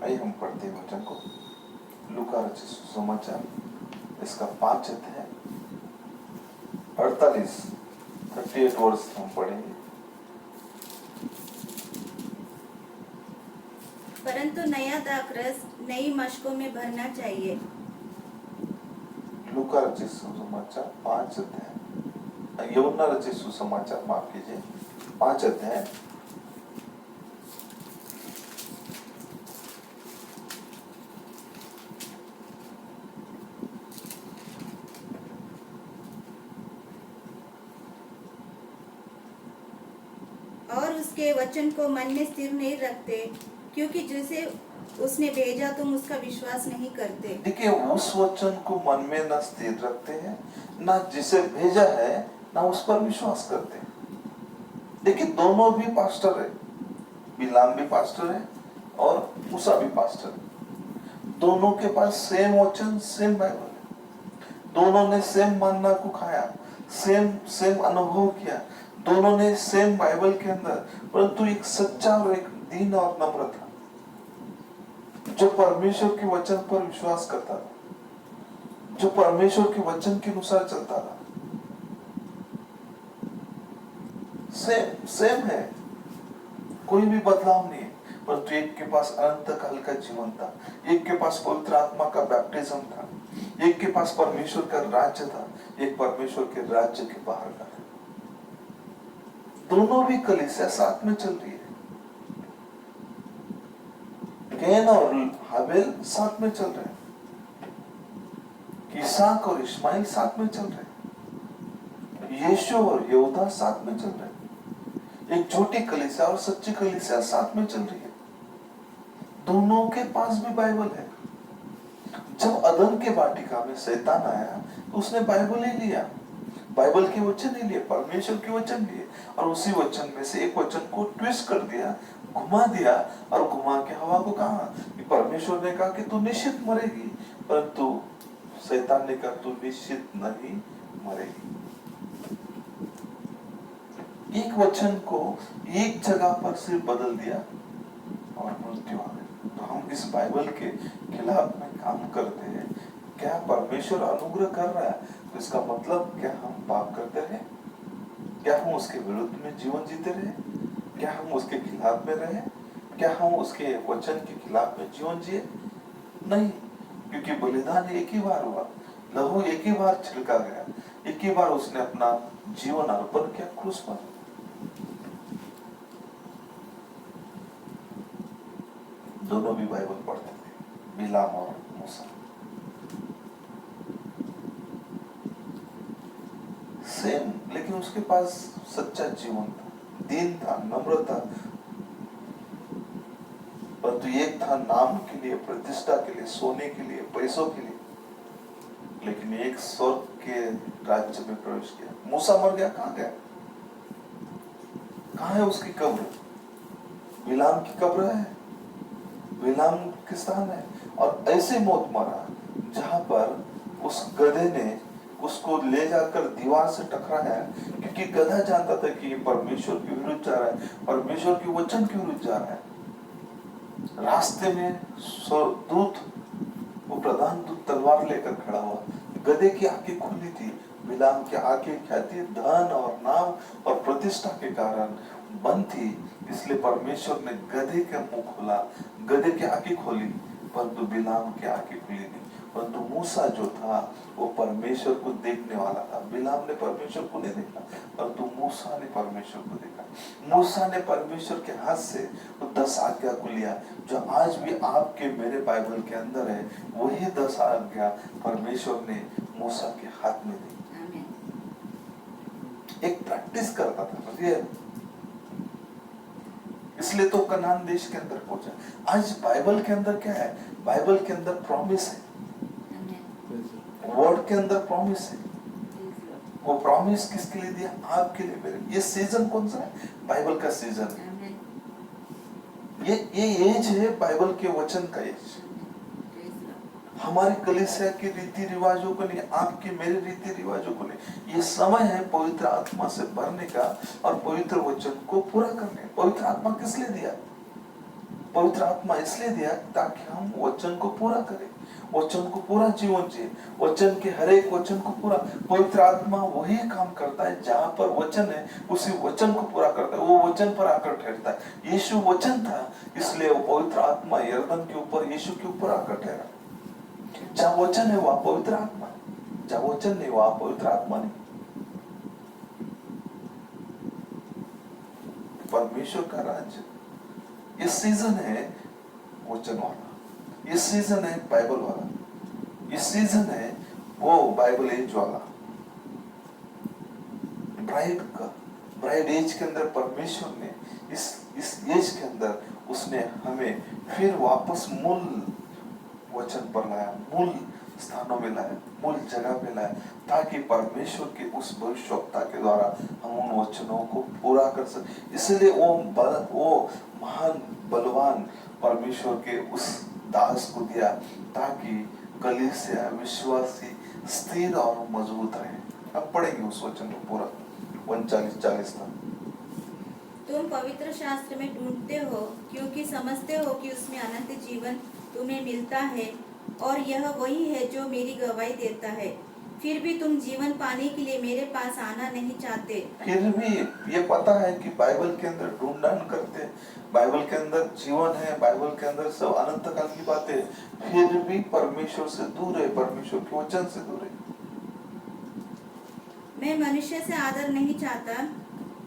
आइए हम पढ़ते हैं वचन को। लूका रचित सुसमाचार, इसका 5 अध्याय 48 38 वर्ष हम पढ़ेंगे। परंतु नया दाखरस नई मशकों में भरना चाहिए। लूका रचित सुसमाचार 5 अध्याय, यूहन्ना रचित सुसमाचार माफ कीजिए 5 अध्याय। और उसके वचन को मन में स्थिर नहीं रखते, क्योंकि जिसे उसने भेजा तुम उसका विश्वास नहीं करते। देखिए, उस वचन को मन में न स्थिर रखते हैं, ना जिसे भेजा है ना उस पर विश्वास करते हैं। देखिए, दोनों भी पास्टर है, बिलाम भी पास्टर है और मूसा भी पास्टर है। दोनों के पास सेम वचन, सेम बाइबल है। दोनों ने सेम मन्ना को खाया, सेम अनुभव किया। दोनों ने सेम बाइबल के अंदर, परंतु एक सच्चा और एक दीन और नम्र था, जो परमेश्वर के वचन पर विश्वास करता था, जो परमेश्वर के वचन के अनुसार चलता था। सेम है, कोई भी बदलाव नहीं है। परंतु एक के पास अनंत काल का जीवन था, एक के पास पवित्र आत्मा का बैप्टिज्म था, एक के पास परमेश्वर का राज्य था, एक परमेश्वर के राज्य के बाहर का था। दोनों भी कलीसिया साथ में चल रही है। कैन और हाबेल साथ में चल रहे हैं, इसहाक और इस्माइल साथ में चल रहे हैं, यीशु और यहूदा साथ में चल रहे हैं। एक झूठी कलीसिया और सच्ची कलीसिया साथ में चल रही है। दोनों के पास भी बाइबल है। जब अदन के वाटिका में शैतान आया तो उसने बाइबल ही लिया, बाइबल के वचन ही लिए, परमेश्वर के वचन लिए, और उसी वचन में से एक वचन को ट्विस्ट कर दिया, घुमा दिया, और घुमा के हवा को कहा कि परमेश्वर ने कहा कि तू निश्चित मरेगी, परंतु शैतान ने कहा तू निश्चित नहीं मरेगी। एक वचन को एक जगह पर से बदल दिया और मृत्यु आ गई। तो हम इस बाइबल के खिलाफ में काम करते हैं। क्या परमेश्वर अनुग्रह कर रहा है तो इसका मतलब क्या हम पाप करते रहे? क्या हम उसके विरुद्ध में जीवन जीते रहे? क्या हम उसके खिलाफ में रहे? क्या हम उसके वचन के खिलाफ में जीवन जिए? नहीं, क्योंकि बलिदान एक ही बार हुआ, लहू एक ही बार छिड़का गया, एक ही बार उसने अपना जीवन अर्पण किया क्रूस पर। दोनों भी बाइबल पढ़ते थे, बिलाम और मूसा। सेम, लेकिन उसके पास सच्चा जीवन था, दीन था, नम्र था। परंतु एक था नाम के लिए, प्रतिष्ठा के लिए, सोने के लिए, पैसों के लिए, लेकिन एक स्वर्ग के राज्य में प्रवेश किया। मूसा मर गया, कहाँ गया? कहाँ है उसकी कब्र? बिलाम की कब्र है, बिलाम के स्थान है। और ऐसे मौत मरा जहां पर उस गधे ने उसको ले जाकर दीवार से टकराया, क्योंकि गधा जानता था कि ये परमेश्वर के विरुद्ध जा रहा है, परमेश्वर के वचन के विरुद्ध जा रहा है। रास्ते में दूत, वो प्रधान दूत तलवार लेकर खड़ा हुआ। गधे की आंखें खुली थी, बिलाम की आंखें क्या थी? धन और नाम और प्रतिष्ठा के कारण बंद थी, इसलिए परमेश्वर ने गधे का मुंह खोला, गधे की आंखें खोली, परंतु बिलाम की आंखें खुली नहीं। परंतु मूसा जो था वो परमेश्वर को देखने वाला था। बिलाम ने परमेश्वर को नहीं देखा, परंतु मूसा ने परमेश्वर को देखा। मूसा ने परमेश्वर के हाथ से वो 10 आज्ञा को लिया, जो आज भी आपके मेरे बाइबल के अंदर है। वही 10 आज्ञा परमेश्वर ने मूसा के हाथ में दी। एक प्रैक्टिस करता था, इसलिए तो कनान देश के अंदर पहुंचा। आज बाइबल के अंदर क्या है? बाइबल के अंदर प्रॉमिस है, वर्ड के अंदर प्रॉमिस है। वो प्रॉमिस किसके लिए दिया? आपके लिए, मेरे। ये सीजन कौन सा है? बाइबल का सीजन है। ये एज है बाइबल के वचन का एज। हमारी कलीसिया के रीति रिवाजों को नहीं, आपके मेरे रीति रिवाजों को नहीं। ये समय है पवित्र आत्मा से भरने का और पवित्र वचन को पूरा करने। पवित्र आत्मा किस लिए दिया? पवित्र आत्मा इसलिए दिया ताकि हम वचन को पूरा करें। वचन को पूरा जीवन जिए, वचन के हर एक वचन को पूरा। पवित्र आत्मा वही काम करता है, जहां पर वचन है उसी वचन को पूरा करता है, वो वचन पर आकर ठहरता है। यीशु वचन था, इसलिए वो पवित्र आत्मा यरदन के ऊपर, यीशु के ऊपर आकर ठहरा। जहां वचन है वहां पवित्र आत्मा है, जहां वचन नहीं वहां पवित्र आत्मा नहीं। परमेश्वर का राज्य ये सीजन है वचन वाला, ये सीजन है बाइबल वाला, ये सीजन है वो बाइबल एज वाला। ब्राइड एज के अंदर परमेश्वर ने इस एज के अंदर उसने हमें फिर वापस मूल वचन पर लाया, मूल स्थानों में लाया, मूल जगह पे लाया, ताकि परमेश्वर के उस भविष्यवक्ता के द्वारा हम उन वचनों को पूरा कर सके। इसलिए वो महान बलवान परमेश्वर के उस दास को दिया, ताकि कलीसिया विश्वासी स्थिर और मजबूत रहे। अब पढ़ेंगे उस वचन को पूरा 39-40 तक। तुम पवित्र शास्त्र में ढूंढते हो, क्योंकि समझते हो कि उसमें अनंत जीवन तुम्हें मिलता है, और यह वही है जो मेरी गवाही देता है। फिर भी तुम जीवन पाने के लिए मेरे पास आना नहीं चाहते। फिर भी ये पता है कि बाइबल के अंदर ढूंढन करते, बाइबल के अंदर जीवन है, बाइबल के अंदर सब अनंत काल की बातें, फिर भी परमेश्वर से दूर है, परमेश्वर के वचन से दूर है। मैं मनुष्य से आदर नहीं चाहता,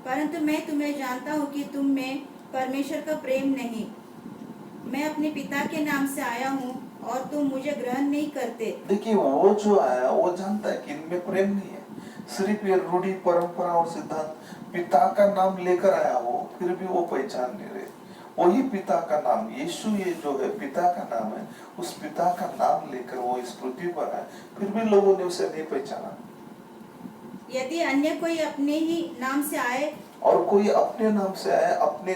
परंतु मैं तुम्हें जानता हूँ कि तुम में परमेश्वर का प्रेम नहीं। मैं अपने पिता के नाम से आया हूँ और तुम मुझे ग्रहण नहीं करते। देखिए, वो जो आया वो जानता है कि इनमें प्रेम नहीं है, सिर्फ ये रूढ़ी परंपरा और सिद्धांत, पिता का नाम लेकर आया हो, फिर भी वो पहचान नहीं रहे। वही पिता का नाम, यीशु ये जो है पिता का नाम है, उस पिता का नाम लेकर वो इस पृथ्वी पर आए, फिर भी लोगों ने उसे नहीं पहचाना। यदि अन्य कोई अपने ही नाम से आए, और कोई अपने नाम से आए, अपने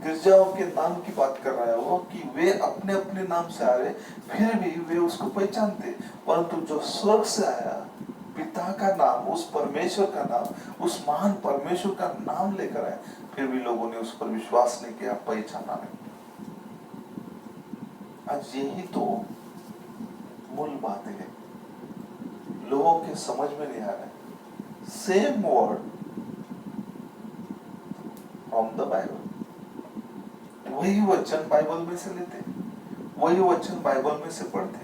गिरजाओं के नाम की बात कर रहा है वो, कि वे अपने अपने नाम से आ रहे, फिर भी वे उसको पहचानते। परंतु जो स्वर्ग से आया, पिता का नाम, उस परमेश्वर का नाम, उस महान परमेश्वर का नाम लेकर आए, फिर भी लोगों ने उस पर विश्वास नहीं किया, पहचाना नहीं। आज यही तो मूल बात है, लोगों के समझ में नहीं आ रहा है। Same word from the Bible, वही वचन बाइबल में से लेते, वही वचन बाइबल में से पढ़ते,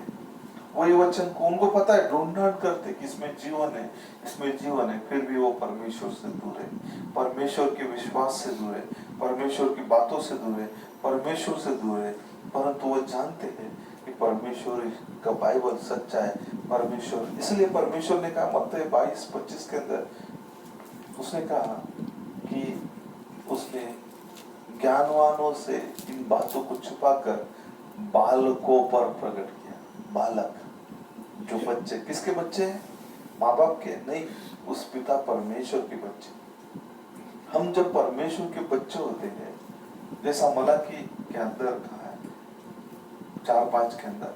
वही वचन को उनको पता है, ढूंढ करते कि इसमें जीवन है, इसमें जीवन है, फिर भी वो परमेश्वर से दूर है, परमेश्वर के विश्वास से दूर है, परमेश्वर की बातों से दूर है, परमेश्वर से दूर है। परंतु वो जानते हैं कि परमेश्वर का बाइबल सच्चा है, परमेश्वर, इसलिए परमेश्वर ने कहा मत्ती 22-25 के अंदर, उसने कहा कि उसने ज्ञानवानों से इन बातों को छुपाकर बालकों पर प्रकट किया। बालक जो बच्चे, किसके बच्चे हैं? माँ बाप के नहीं, उस पिता परमेश्वर के बच्चे। हम जब परमेश्वर के बच्चे होते हैं, जैसा मलाकी के अंदर कहा है 4-5 के अंदर,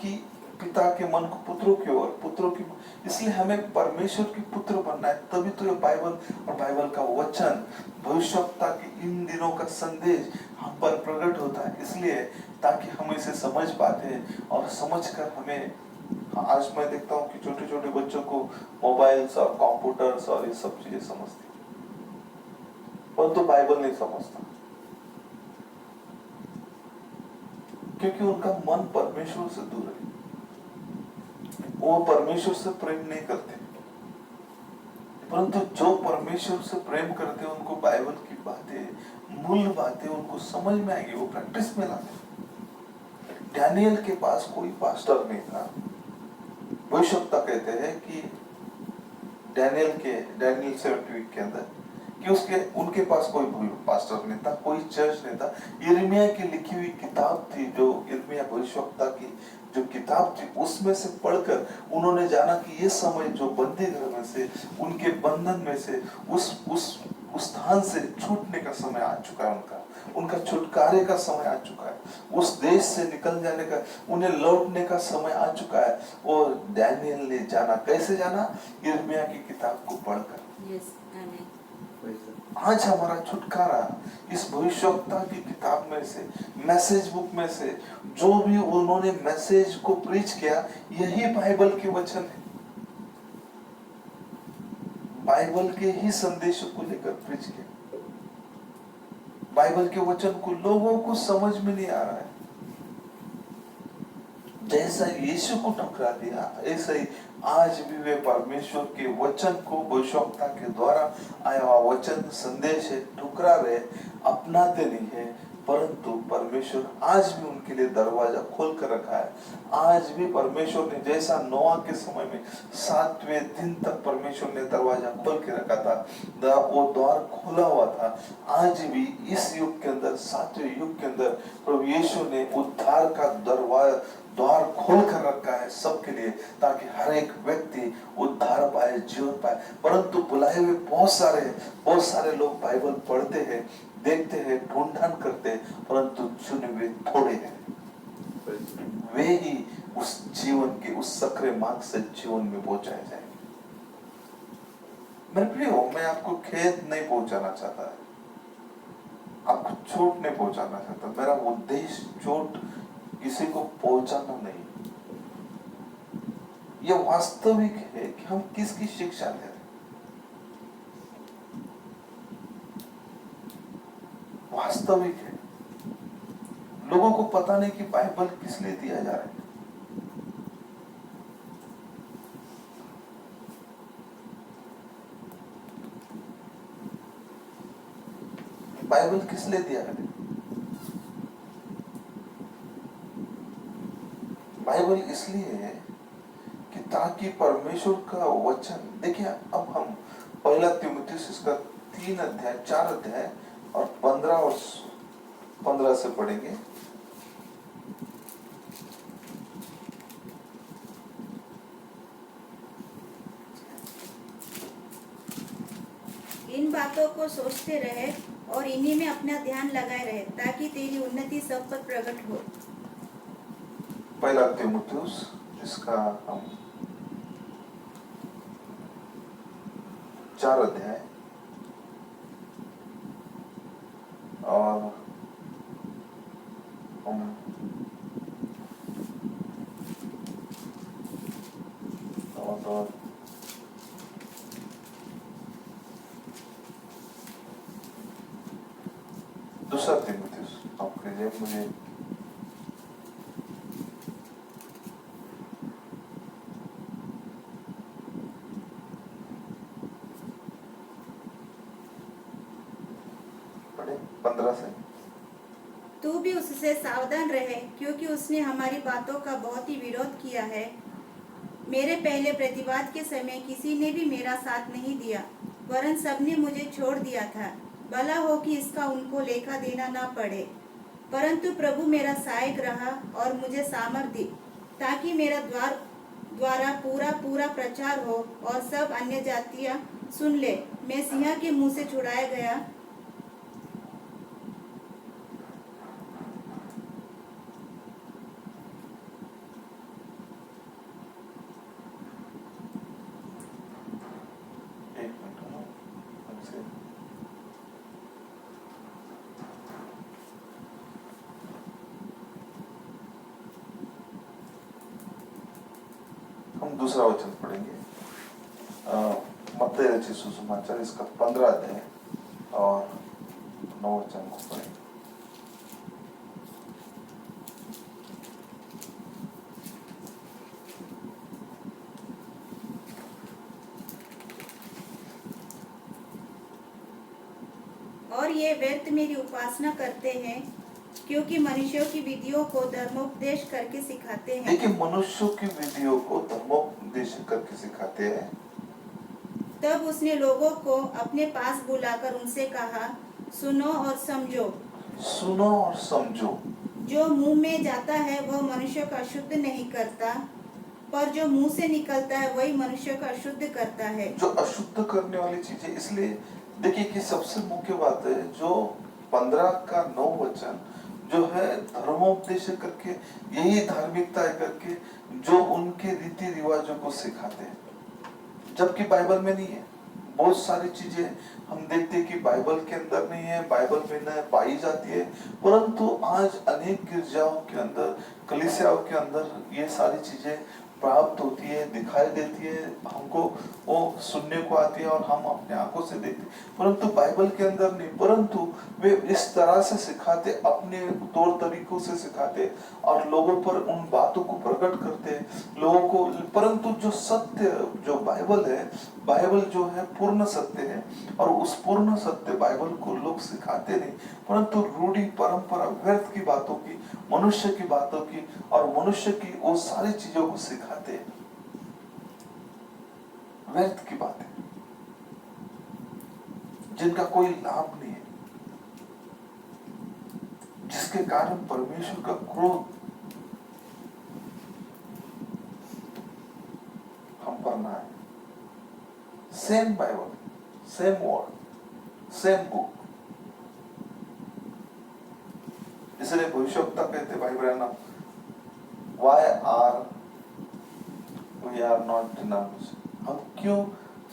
कि पिता के मन को पुत्रों की ओर, पुत्रों की, इसलिए हमें परमेश्वर के पुत्र बनना है। तभी तो ये बाइबल और बाइबल का वचन, भविष्यवक्ता के इन दिनों का संदेश हम पर प्रकट होता है, इसलिए ताकि हम इसे समझ पाते हैं, और समझकर हमें, आज मैं देखता हूँ कि छोटे छोटे बच्चों को मोबाइल्स और कंप्यूटर्स और ये सब चीजें समझती, परंतु बाइबल नहीं समझता, क्योंकि उनका मन परमेश्वर से दूर है, वो परमेश्वर से प्रेम नहीं करते। परंतु जो परमेश्वर से प्रेम करते हैं, उनको बाइबल की बातें, मूल बातें उनको समझ में आएगी, वो प्रैक्टिस में लाते। डैनियल के पास कोई पास्टर नहीं था। भविष्यवक्ता कहते हैं कि डैनियल 7 वीक के अंदर, कि उनके पास कोई पास्टर नहीं था, कोई चर्च नहीं था। यिर्मयाह की लिखी हुई किताब थी, जो यिर्मयाह भविष्यवक्ता की जो किताब थी, उसमें से पढ़कर उन्होंने जाना कि ये समय जो बंदी घर में से, उनके बंधन में से, उस स्थान से छूटने का समय आ चुका है, उनका छुटकारे का समय आ चुका है, उस देश से निकल जाने का, उन्हें लौटने का समय आ चुका है। और डैनियल ने जाना, कैसे जाना? यिर्मयाह की किताब को पढ़कर। यस, आमीन। आज हमारा छुटकारा इस भविष्यवक्ता की किताब में से, मैसेज बुक में से, जो भी उन्होंने मैसेज को प्रीच किया, यही बाइबल के वचन है। बाइबल के ही संदेशों को लेकर प्रीच किया। बाइबल के वचन को लोगों को समझ में नहीं आ रहा है। जैसा यीशु को ठुकरा दिया, ऐसा ही आज भी वे परमेश्वर के वचन को भविष्यवक्ता के द्वारा आया हुआ वचन संदेश है, ठुकरा रहे, अपनाते नहीं है। परंतु परमेश्वर आज भी उनके लिए दरवाजा खोल कर रखा है। आज भी परमेश्वर ने, जैसा नोआ के समय में 7वें दिन तक परमेश्वर ने दरवाजा खोल के रखा था, वो द्वार खोला हुआ था, आज भी इस युग के अंदर, 7वें युग के अंदर प्रभु यीशु ने उद्धार का द्वार खोल कर रखा है सबके लिए, ताकि हर एक व्यक्ति उद्धार पाए, जीवन पाए। परंतु बुलाए हुए बहुत सारे लोग बाइबल पढ़ते हैं, देखते हैं, ढूंढन करते हैं, परंतु चुने हुए थोड़े हैं। वे ही उस जीवन के, उस सक्रिय मार्ग से जीवन में पहुंचाए जाए। मेरे प्रियो, मैं आपको खेद नहीं पहुंचाना चाहता, आपको चोट नहीं पहुंचाना चाहता। मेरा उद्देश्य चोट किसी को पहुंचाना नहीं। यह वास्तविक है कि हम किसकी शिक्षा ले रहे हैं। वास्तविक है। लोगों को पता नहीं कि बाइबल किस लिए दिया जा रहा है। बाइबल किस लिए दिया है? बाइबल इसलिए है कि ताकि परमेश्वर का वचन, देखिए अब हम 1 तीमुथियुस इसका 3 अध्याय, 4 अध्याय और 15 से पढ़ेंगे। इन बातों को सोचते रहे और इन्हीं में अपना ध्यान लगाए रहे, ताकि तेरी उन्नति सब पर प्रकट हो। 1 तीमुथियुस इसका हम 4 अध्याय और हम और दूसरा तीमुथियुस आप कीजिए मुझे। पढ़े 15 से। तू भी उससे सावधान रहे, क्योंकि उसने हमारी बातों का बहुत ही विरोध किया है। मेरे पहले प्रतिवाद के समय किसी ने भी मेरा साथ नहीं दिया, वरन सबने मुझे छोड़ दिया था। भला हो कि इसका उनको लेखा देना ना पड़े। परंतु प्रभु मेरा सहायक रहा और मुझे सामर्थ दी, ताकि मेरा द्वारा पूरा प्रचार हो और सब अन्य जातियां सुन ले। मैं सिंह के मुंह से छुड़ाया गया, हम दूसरा वचन पढ़ेंगे। मत्ती रचित सुसमाचार इसका 15 अध्याय और 9 वचन को पढ़ेंगे। और ये व्यर्थ मेरी उपासना करते हैं, क्योंकि मनुष्यों की विधियों को धर्मोपदेश करके सिखाते हैं। देखिए, मनुष्यों की विधियों को धर्मोपदेश करके सिखाते हैं। तब उसने लोगों को अपने पास बुलाकर उनसे कहा, सुनो और समझो। सुनो और समझो। जो मुंह में जाता है वह मनुष्य का अशुद्ध नहीं करता, पर जो मुंह से निकलता है वही मनुष्य का अशुद्ध करता है। जो अशुद्ध करने वाली चीजें, इसलिए देखिए कि सबसे मुख्य बात है, जो 15 का 9 वचन जो है धर्मोपदेश करके, यही धार्मिकता करके जो उनके रीति रिवाजों को सिखाते हैं, जबकि बाइबल में नहीं है। बहुत सारी चीजें हम देखते हैं कि बाइबल के अंदर नहीं है, बाइबल में न पाई जाती है, परंतु आज अनेक गिरजाओं के अंदर, कलीसियाओं के अंदर ये सारी चीजें प्राप्त होती है, दिखाई देती है, हमको वो सुनने को आती है और हम अपने आंखों से देखते हैं, परंतु बाइबल के अंदर नहीं। परंतु वे इस तरह से सिखाते, अपने तौर तरीकों से सिखाते और लोगों पर उन बातों को प्रकट करते लोगों को। परंतु जो सत्य, जो बाइबल है, बाइबल जो है पूर्ण सत्य है, और उस पूर्ण सत्य बाइबल को लोग सिखाते नहीं, परंतु रूढ़ी परंपरा व्यर्थ की बातों की, मनुष्य की बातों की और मनुष्य की वो सारी चीजों को सिखाते हैं, व्यर्थ की बातें जिनका कोई लाभ नहीं है, जिसके कारण परमेश्वर का क्रोध हम पर ना है। Same Bible, same word, same book. इसलिए भविष्यवक्ता कहते भाई बहनों, Why are we are not denomination? हम क्यों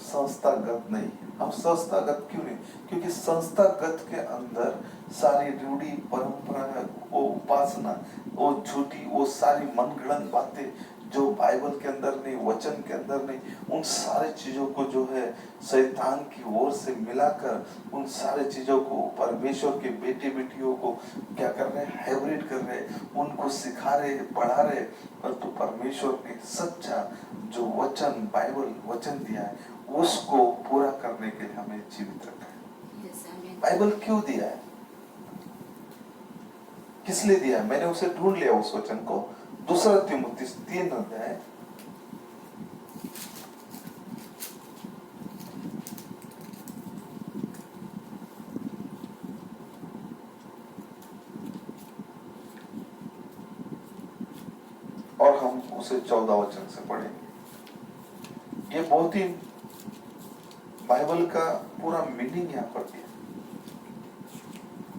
संस्थागत नहीं? हम संस्थागत क्यों नहीं? क्योंकि संस्थागत के अंदर सारी रूढ़ी परंपरा, वो उपासना, वो झूठी, वो सारी मनगढ़ंत बातें जो बाइबल के अंदर नहीं, वचन के अंदर नहीं, उन सारे चीजों को जो है शैतान की ओर से मिलाकर उन सारे चीजों को परमेश्वर के बेटे बेटियों को क्या कर रहे हैं, हाइब्रिड कर रहे हैं, उनको सिखा रहे, पढ़ा रहे। परंतु परमेश्वर ने सच्चा जो वचन, बाइबल वचन दिया है, उसको पूरा करने के लिए हमें जीवित रखा है। बाइबल क्यों दिया है, किस लिए दिया है? मैंने उसे ढूंढ लिया उस वचन को। दूसरा तीमुथी 3 अध्याय और हम उसे 14 वचन से पढ़ेंगे। ये बहुत ही बाइबल का पूरा मीनिंग यहाँ पर दिया।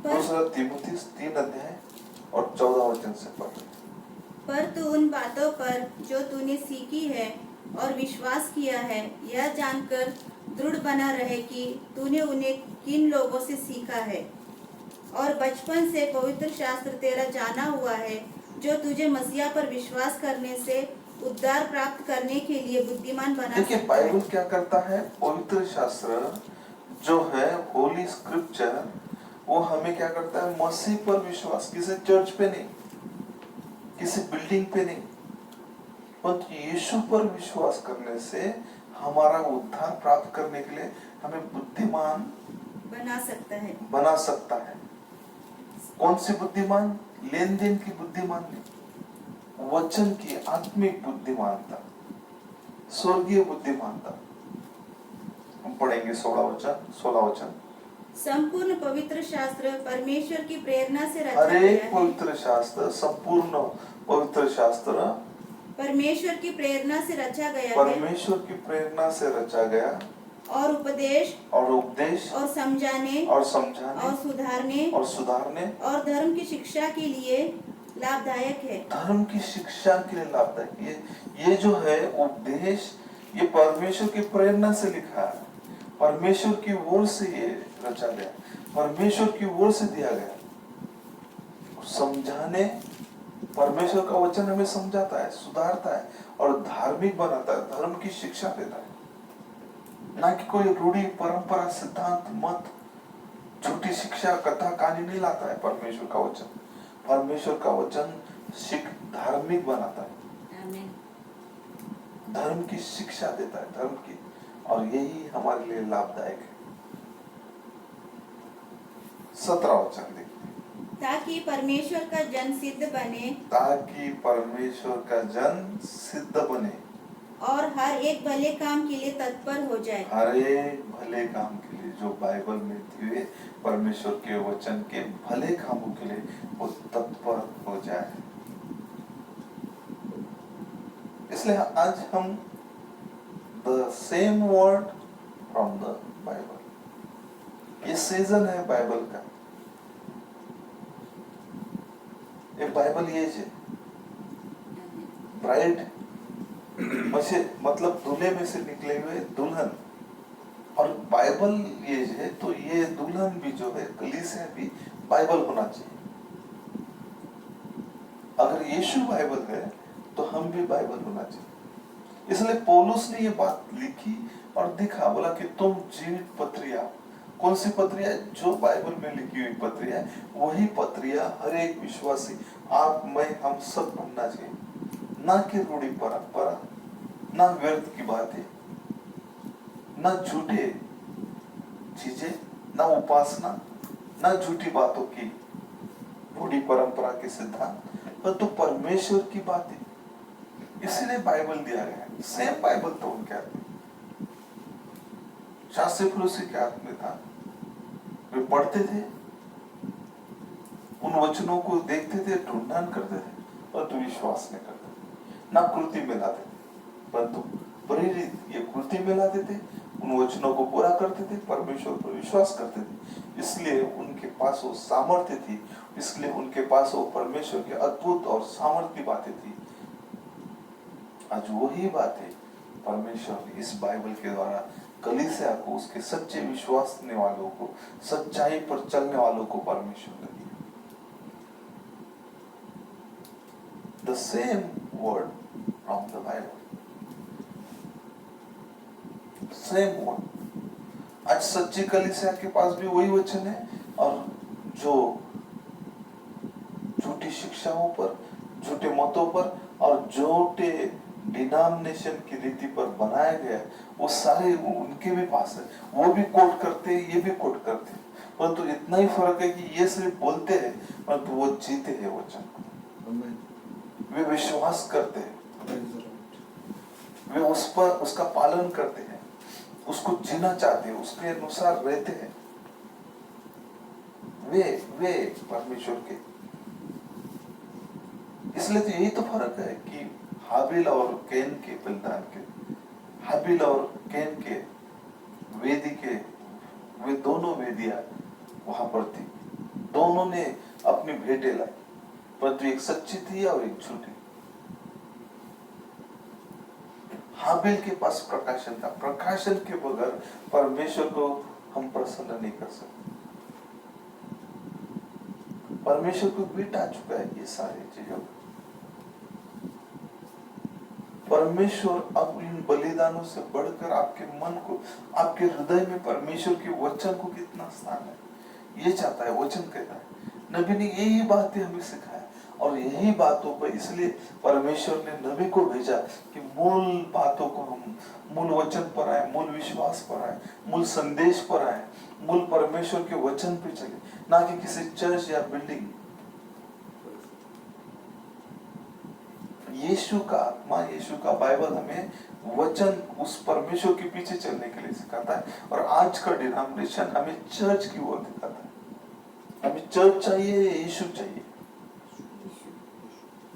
दूसरा तीमुथी 3 अध्याय और 14 वचन से पढ़। पर तू उन बातों पर जो तूने सीखी है और विश्वास किया है, यह जानकर दृढ़ बना रहे कि तूने उन्हें किन लोगों से सीखा है, और बचपन से पवित्र शास्त्र तेरा जाना हुआ है, जो तुझे मसीहा पर विश्वास करने से उद्धार प्राप्त करने के लिए बुद्धिमान बना सकता है। देखिए बाइबल क्या करता है, पवित्र शास्त्र जो है, होली स्क्रिप्चर, वो हमें क्या करता है, मसीह पर विश्वास, किसी चर्च पे नहीं, किसी बिल्डिंग पे नहीं, परंतु यीशु पर विश्वास करने से हमारा उद्धार प्राप्त करने के लिए हमें बुद्धिमान बना सकता है। कौन सी बुद्धिमान? लेन देन की बुद्धिमान नहीं, वचन की आत्मिक बुद्धिमानता, स्वर्गीय बुद्धिमानता। हम पढ़ेंगे 16 वचन। संपूर्ण पवित्र शास्त्र परमेश्वर की प्रेरणा से रचा हर गया एक है। पवित्र शास्त्र, संपूर्ण पवित्र शास्त्र परमेश्वर की प्रेरणा से रचा गया है, परमेश्वर की प्रेरणा से रचा गया, और उपदेश और समझाने और सुधारने और धर्म की शिक्षा के लिए लाभदायक है। धर्म की शिक्षा के लिए लाभदायक। ये जो है उपदेश, ये परमेश्वर की प्रेरणा से लिखा है, परमेश्वर की ओर से ये रचा गया, परमेश्वर की ओर से दिया गया। समझाने, परमेश्वर का वचन हमें समझाता है, सुधारता है और धार्मिक बनाता है, धर्म की शिक्षा देता है, ना कि कोई रूढ़ी परंपरा, सिद्धांत, मत, झूठी शिक्षा, कथा कहानी नहीं लाता है। परमेश्वर का वचन, परमेश्वर का वचन धार्मिक बनाता है, आमीन। धर्म की शिक्षा देता है, धर्म की, और यही हमारे लिए लाभदायक है। 17 वचन देखते हैं। ताकि परमेश्वर का जन सिद्ध बने, ताकि परमेश्वर का जन सिद्ध बने और हर एक भले काम के लिए तत्पर हो जाए। हर एक भले काम के लिए, जो बाइबल में दिए परमेश्वर के वचन के भले कामों के लिए वो तत्पर हो जाए। इसलिए आज हम the same word from the Bible, ये सीजन है बाइबल का, ये बाइबल एज है। ब्राइड मतलब दूल्हे में से निकले हुए दुल्हन, और बाइबल ये है तो ये दुल्हन भी जो है, कलीसिया भी बाइबल होना चाहिए। अगर यीशु बाइबल है तो हम भी बाइबल होना चाहिए। इसलिए पौलुस ने ये बात लिखी और दिखा, बोला कि तुम जीवित पत्रियां, कौन सी पत्रियां? जो बाइबल में लिखी हुई पत्रियां, वही पत्रियां हर एक विश्वासी, आप, मैं, हम सब बनना चाहिए। ना कि रूढ़ी परंपरा, ना व्यर्थ की बातें, ना झूठे चीजें, ना उपासना, ना झूठी बातों की रूढ़ी परंपरा के सिद्धांत, परंतु परमेश्वर की बातें। इसीलिए बाइबल दिया गया है। सेम बाइबल तो उनके हाथ में, शास्त्री फरीसी के हाथ में था। वे पढ़ते थे, उन वचनों को देखते थे, ढूंढन करते थे, परंतु विश्वास नहीं करते, ना कृति में लाते थे। परंतु प्रेरित ये कृति में लाते थे, उन वचनों को पूरा करते थे, परमेश्वर पर विश्वास करते थे। इसलिए उनके पास वो सामर्थ्य थी, इसलिए उनके पास वो परमेश्वर की अद्भुत और सामर्थ्य बातें थी। आज वही बातें परमेश्वर इस बाइबल के द्वारा कलीसिया को, उसके सच्चे विश्वासने वालों को, सच्चाई पर चलने वालों को परमेश्वर ने दिया। The same word from the Bible, same word। आज सच्ची कलीसिया के पास भी वही वचन है, और जो झूठी शिक्षाओं पर, झूठे मतों पर और झूठे डिनोमिनेशन की रीति पर बनाया गया, वो सारे उनके भी पास है। वो भी कोट करते हैं, ये भी कोट करते हैं, परंतु इतना ही फर्क है कि ये सिर्फ बोलते हैं, परंतु वो जीते हैं वचन को। वे विश्वास करते हैं, वे उस पर उसका पालन करते हैं, उसको जीना चाहते हैं, उसके अनुसार रहते हैं। वे परमेश्वर के। इसलिए तो यही तो फर्क है कि हाबिल और कैन के बलिदान के, हाबिल और कैन के वेदी के, वे दोनों वेदियां वहां पर थी, दोनों ने अपनी भेंटें लाई, परंतु एक सच्ची थी और एक झूठी। हाबिल के पास प्रकाशन था, प्रकाशन के बगैर परमेश्वर को हम प्रसन्न नहीं कर सकते। परमेश्वर को बेटा चुका है ये सारी चीजों। परमेश्वर अब इन बलिदानों से बढ़कर आपके मन को, आपके हृदय में परमेश्वर के वचन को कितना स्थान है, ये चाहता है। वचन कहता है, नबी ने यही बातें हमें सिखाया, और यही बातों पर इसलिए परमेश्वर ने नबी को भेजा कि मूल बातों को हम, मूल वचन पर आए, मूल विश्वास पर आए, मूल संदेश पर आए, मूल परमेश्वर के वचन पे चले, ना कि किसी चर्च या बिल्डिंग। यीशु का आत्मा, यीशु का बाइबल हमें वचन, उस परमेश्वर के पीछे चलने के लिए सिखाता है। और आज का डिनोमिनेशन हमें चर्च की ओर दिखाता है। हमें चर्च चाहिए या यीशु चाहिए?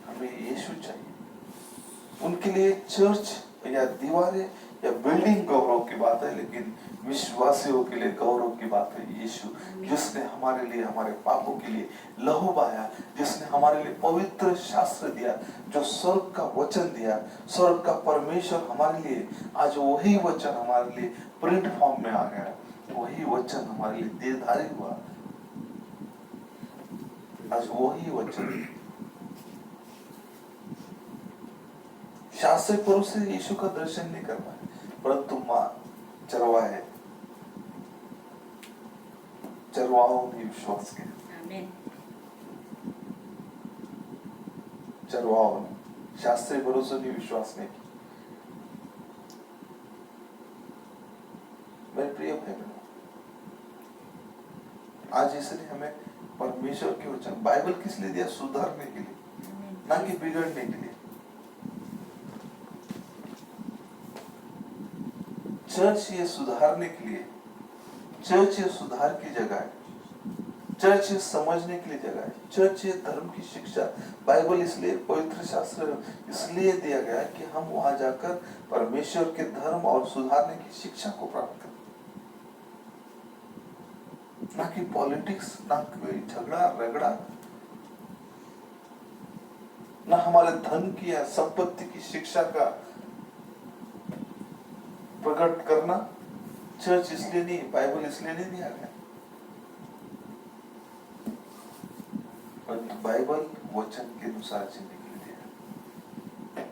हमें यीशु चाहिए। उनके लिए चर्च या दीवारें या बिल्डिंग गौरव की बात है, लेकिन विश्वासियों के लिए गौरव की बात है यीशु, जिसने हमारे लिए, हमारे पापों के लिए लहू बहाया, जिसने हमारे लिए पवित्र शास्त्र दिया, जो स्वर्ग का वचन दिया, स्वर्ग का परमेश्वर हमारे लिए, आज वही वचन हमारे लिए प्रिंट फॉर्म में आ गया, वही वचन हमारे लिए देहधारी हुआ। आज वही वचन शास्त्री पुरुष से यीशु का दर्शन नहीं कर पाए, परंतु मां चरवाहे, चरवाहों ने विश्वास किया। चरवाहों ने, शास्त्री पुरुषों ने विश्वास नहीं किया। मेरे प्रिय भाई बहनों, आज इसलिए हमें परमेश्वर के वचन, बाइबल किस लिए दिया? सुधारने के लिए, ना कि बिगड़ने के लिए। चर्च ये सुधारने के लिए, चर्च ये सुधार की जगह है, चर्च ये समझने के लिए जगह है, चर्च ये धर्म की शिक्षा, बाइबल इसलिए, पवित्र शास्त्र इसलिए दिया गया है कि हम वहां जाकर परमेश्वर के धर्म और सुधारने की शिक्षा को प्राप्त करें, ना कि पॉलिटिक्स, ना कोई झगड़ा रगड़ा, ना हमारे धन की या संपत्ति की शिक्षा का प्रकट करना। चर्च इसलिए नहीं, बाइबल इसलिए नहीं दिया गया, परंतु बाइबल वचन के अनुसार जीने के लिए दिया।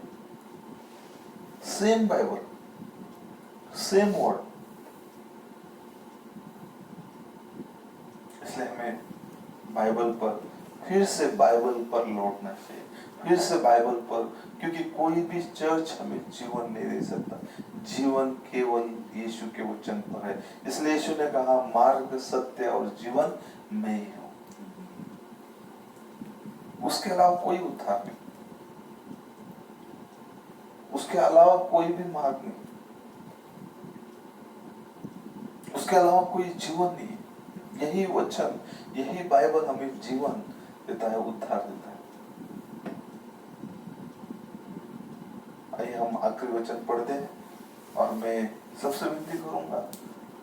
Same Bible, same word. इसलिए हमें बाइबल पर फिर से बाइबल पर लौटना चाहिए, फिर से बाइबल पर, क्योंकि कोई भी चर्च हमें जीवन नहीं दे सकता। जीवन केवल यीशु के वचन पर है। इसलिए यीशु ने कहा, मार्ग, सत्य और जीवन मैं ही हूं, उसके अलावा कोई उद्धार नहीं, उसके अलावा कोई भी मार्ग नहीं, उसके अलावा कोई जीवन नहीं। यही वचन, यही बाइबल हमें जीवन देता है, उद्धार देता है। आइए हम आखिरी वचन पढ़ते हैं, और मैं सबसे विनती करूंगा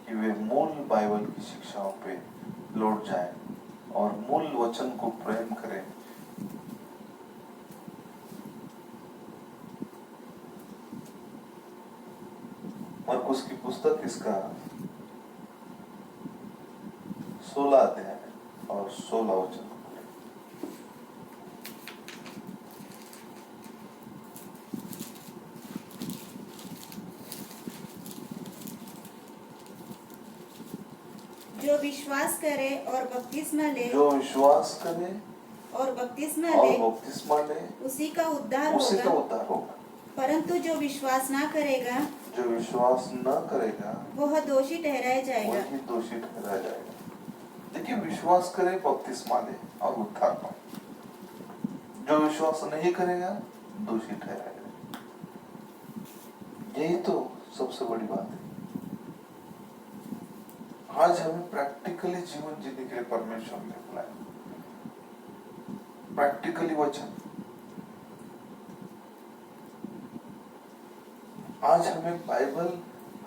कि वे मूल बाइबल की शिक्षाओं पे लौट जाएं और मूल वचन को प्रेम करें। मरकुस की पुस्तक इसका 16 अध्याय और 16 वचन। जो विश्वास करे और बपतिस्मा ले, जो विश्वास करे और बपतिस्मा और ले, बपतिस्मा ले, उसी का उद्धार उसी का होगा। उद्धार होगा। परंतु जो विश्वास ना करेगा, जो विश्वास न करेगा, वह दोषी ठहराया जाएगा। वही दोषी ठहराया जाएगा। देखिए, विश्वास करे, बपतिस्मा ले और उद्धार पाए। जो विश्वास नहीं करेगा, दोषी ठहराएगा। यही तो सबसे बड़ी बात है। आज हमें प्रैक्टिकली जीवन जीने के लिए परमेश्वर ने बुलाया, प्रैक्टिकली वचन। आज हमें बाइबल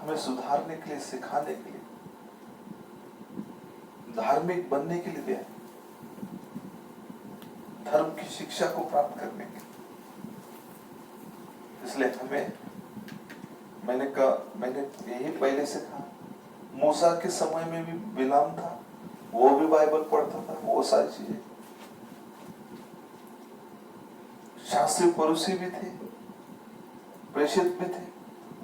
हमें सुधारने के लिए, सिखाने के लिए, धार्मिक बनने के लिए दिया है, धर्म की शिक्षा को प्राप्त करने के लिए। इसलिए हमें, मैंने यही पहले से कहा, मूसा के समय में भी बिलाम था, वो भी बाइबल पढ़ता था, वो सारी चीजें। शास्त्री पुरुषी भी थे, प्रेषित भी थे,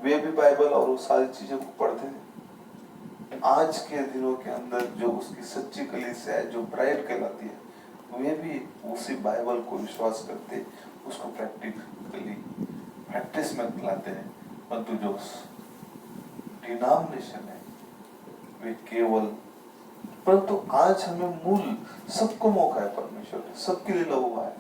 वे भी बाइबल और वो सारी चीजों को पढ़ते थे। आज के दिनों के अंदर जो उसकी सच्ची कलीसिया है, जो ब्राइड कहलाती है, वे भी उसी बाइबल को विश्वास करते, उसको प्रैक्टिस में लाते हैं। परंतु जो डिनोमिनेशन है वे केवल, परंतु आज हमें मूल, सबको मौका है, परमेश्वर ने सबके लिए लहू बहाया है।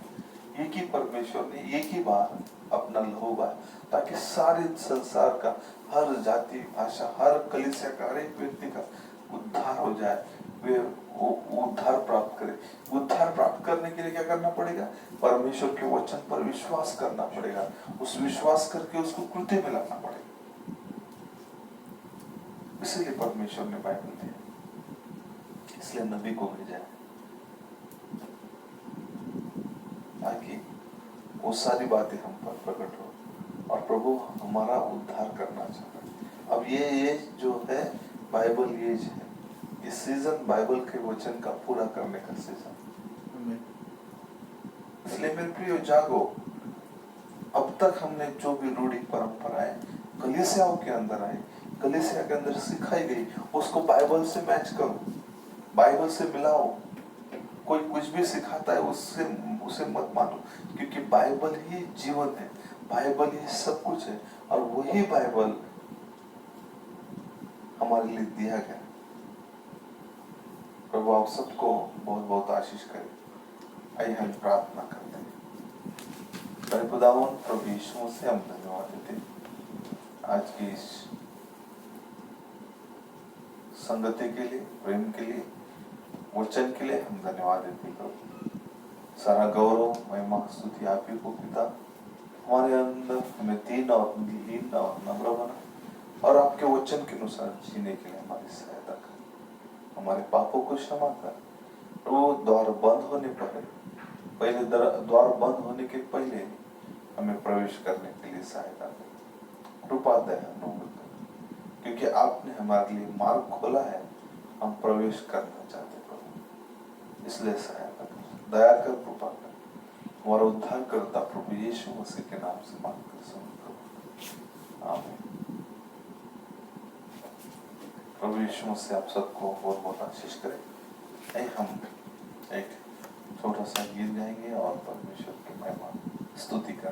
एक ही परमेश्वर ने एक ही बार अपना लहू बहाया, ताकि सारे संसार का, हर जाति, भाषा, हर कलीसिया का, हर एक व्यक्ति का उद्धार हो जाए, वे उद्धार प्राप्त करे। उद्धार प्राप्त करने के लिए क्या करना पड़ेगा? परमेश्वर के वचन पर विश्वास करना पड़ेगा, उस विश्वास करके उसको कृत्य में लाना पड़ेगा। इसलिए परमेश्वर ने बाइबल दिया, इसलिए नबी को भेजा ताकि वो सारी बातें हम पर प्रकट हो और प्रभु हमारा उद्धार करना चाहता है। अब ये एज जो है बाइबल एज है, ये सीजन बाइबल के वचन का पूरा करने का सीजन। इसलिए मेरे प्रियो, जागो। अब तक हमने जो भी रूढ़ी परंपराएं कलीसियाओं के अंदर आई, कलीसिया के अंदर सिखाई गई, उसको बाइबल से मैच करो, बाइबल से मिलाओ। कोई कुछ भी सिखाता है उसे मत मानो, क्योंकि बाइबल ही जीवन है, बाइबल ही सब कुछ है, और वही बाइबल हमारे लिए दिया गया। प्रभु आप सबको बहुत बहुत आशीष करे। आइए हम प्रार्थना करते हैं। बड़े खुदावन प्रभु यीशु से हम धन्यवाद देते हैं आज की इस संगति के लिए, प्रेम के लिए, वचन के लिए हम धन्यवाद देते हैं। प्रभु सारा गौरव, महिमा, स्तुति आप ही को पिता। हमारे अंदर हमें दीन और लीन और नम्र बना और आपके वचन के अनुसार जीने के लिए हमारी सहायता कर। हमारे पापों को क्षमा कर। वो द्वार बंद होने पर, पहले द्वार बंद होने के पहले हमें प्रवेश करने के लिए सहायता कर। कृपा दया अनुग्रह कर, क्योंकि आपने हमारे लिए मार्ग खोला है, हम प्रवेश करना चाहते प्रभु, इसलिए सहायता कर, दया कर, कृपा कर। हमारा उद्धार करता प्रभु यीशु मसीह के नाम से मांगकर सुन, आमीन। प्रभु यीशु मसीह आप सबको बहुत बहुत आशीष करें। हम एक छोटा सा गीत गाएंगे और परमेश्वर की महिमा स्तुति करें।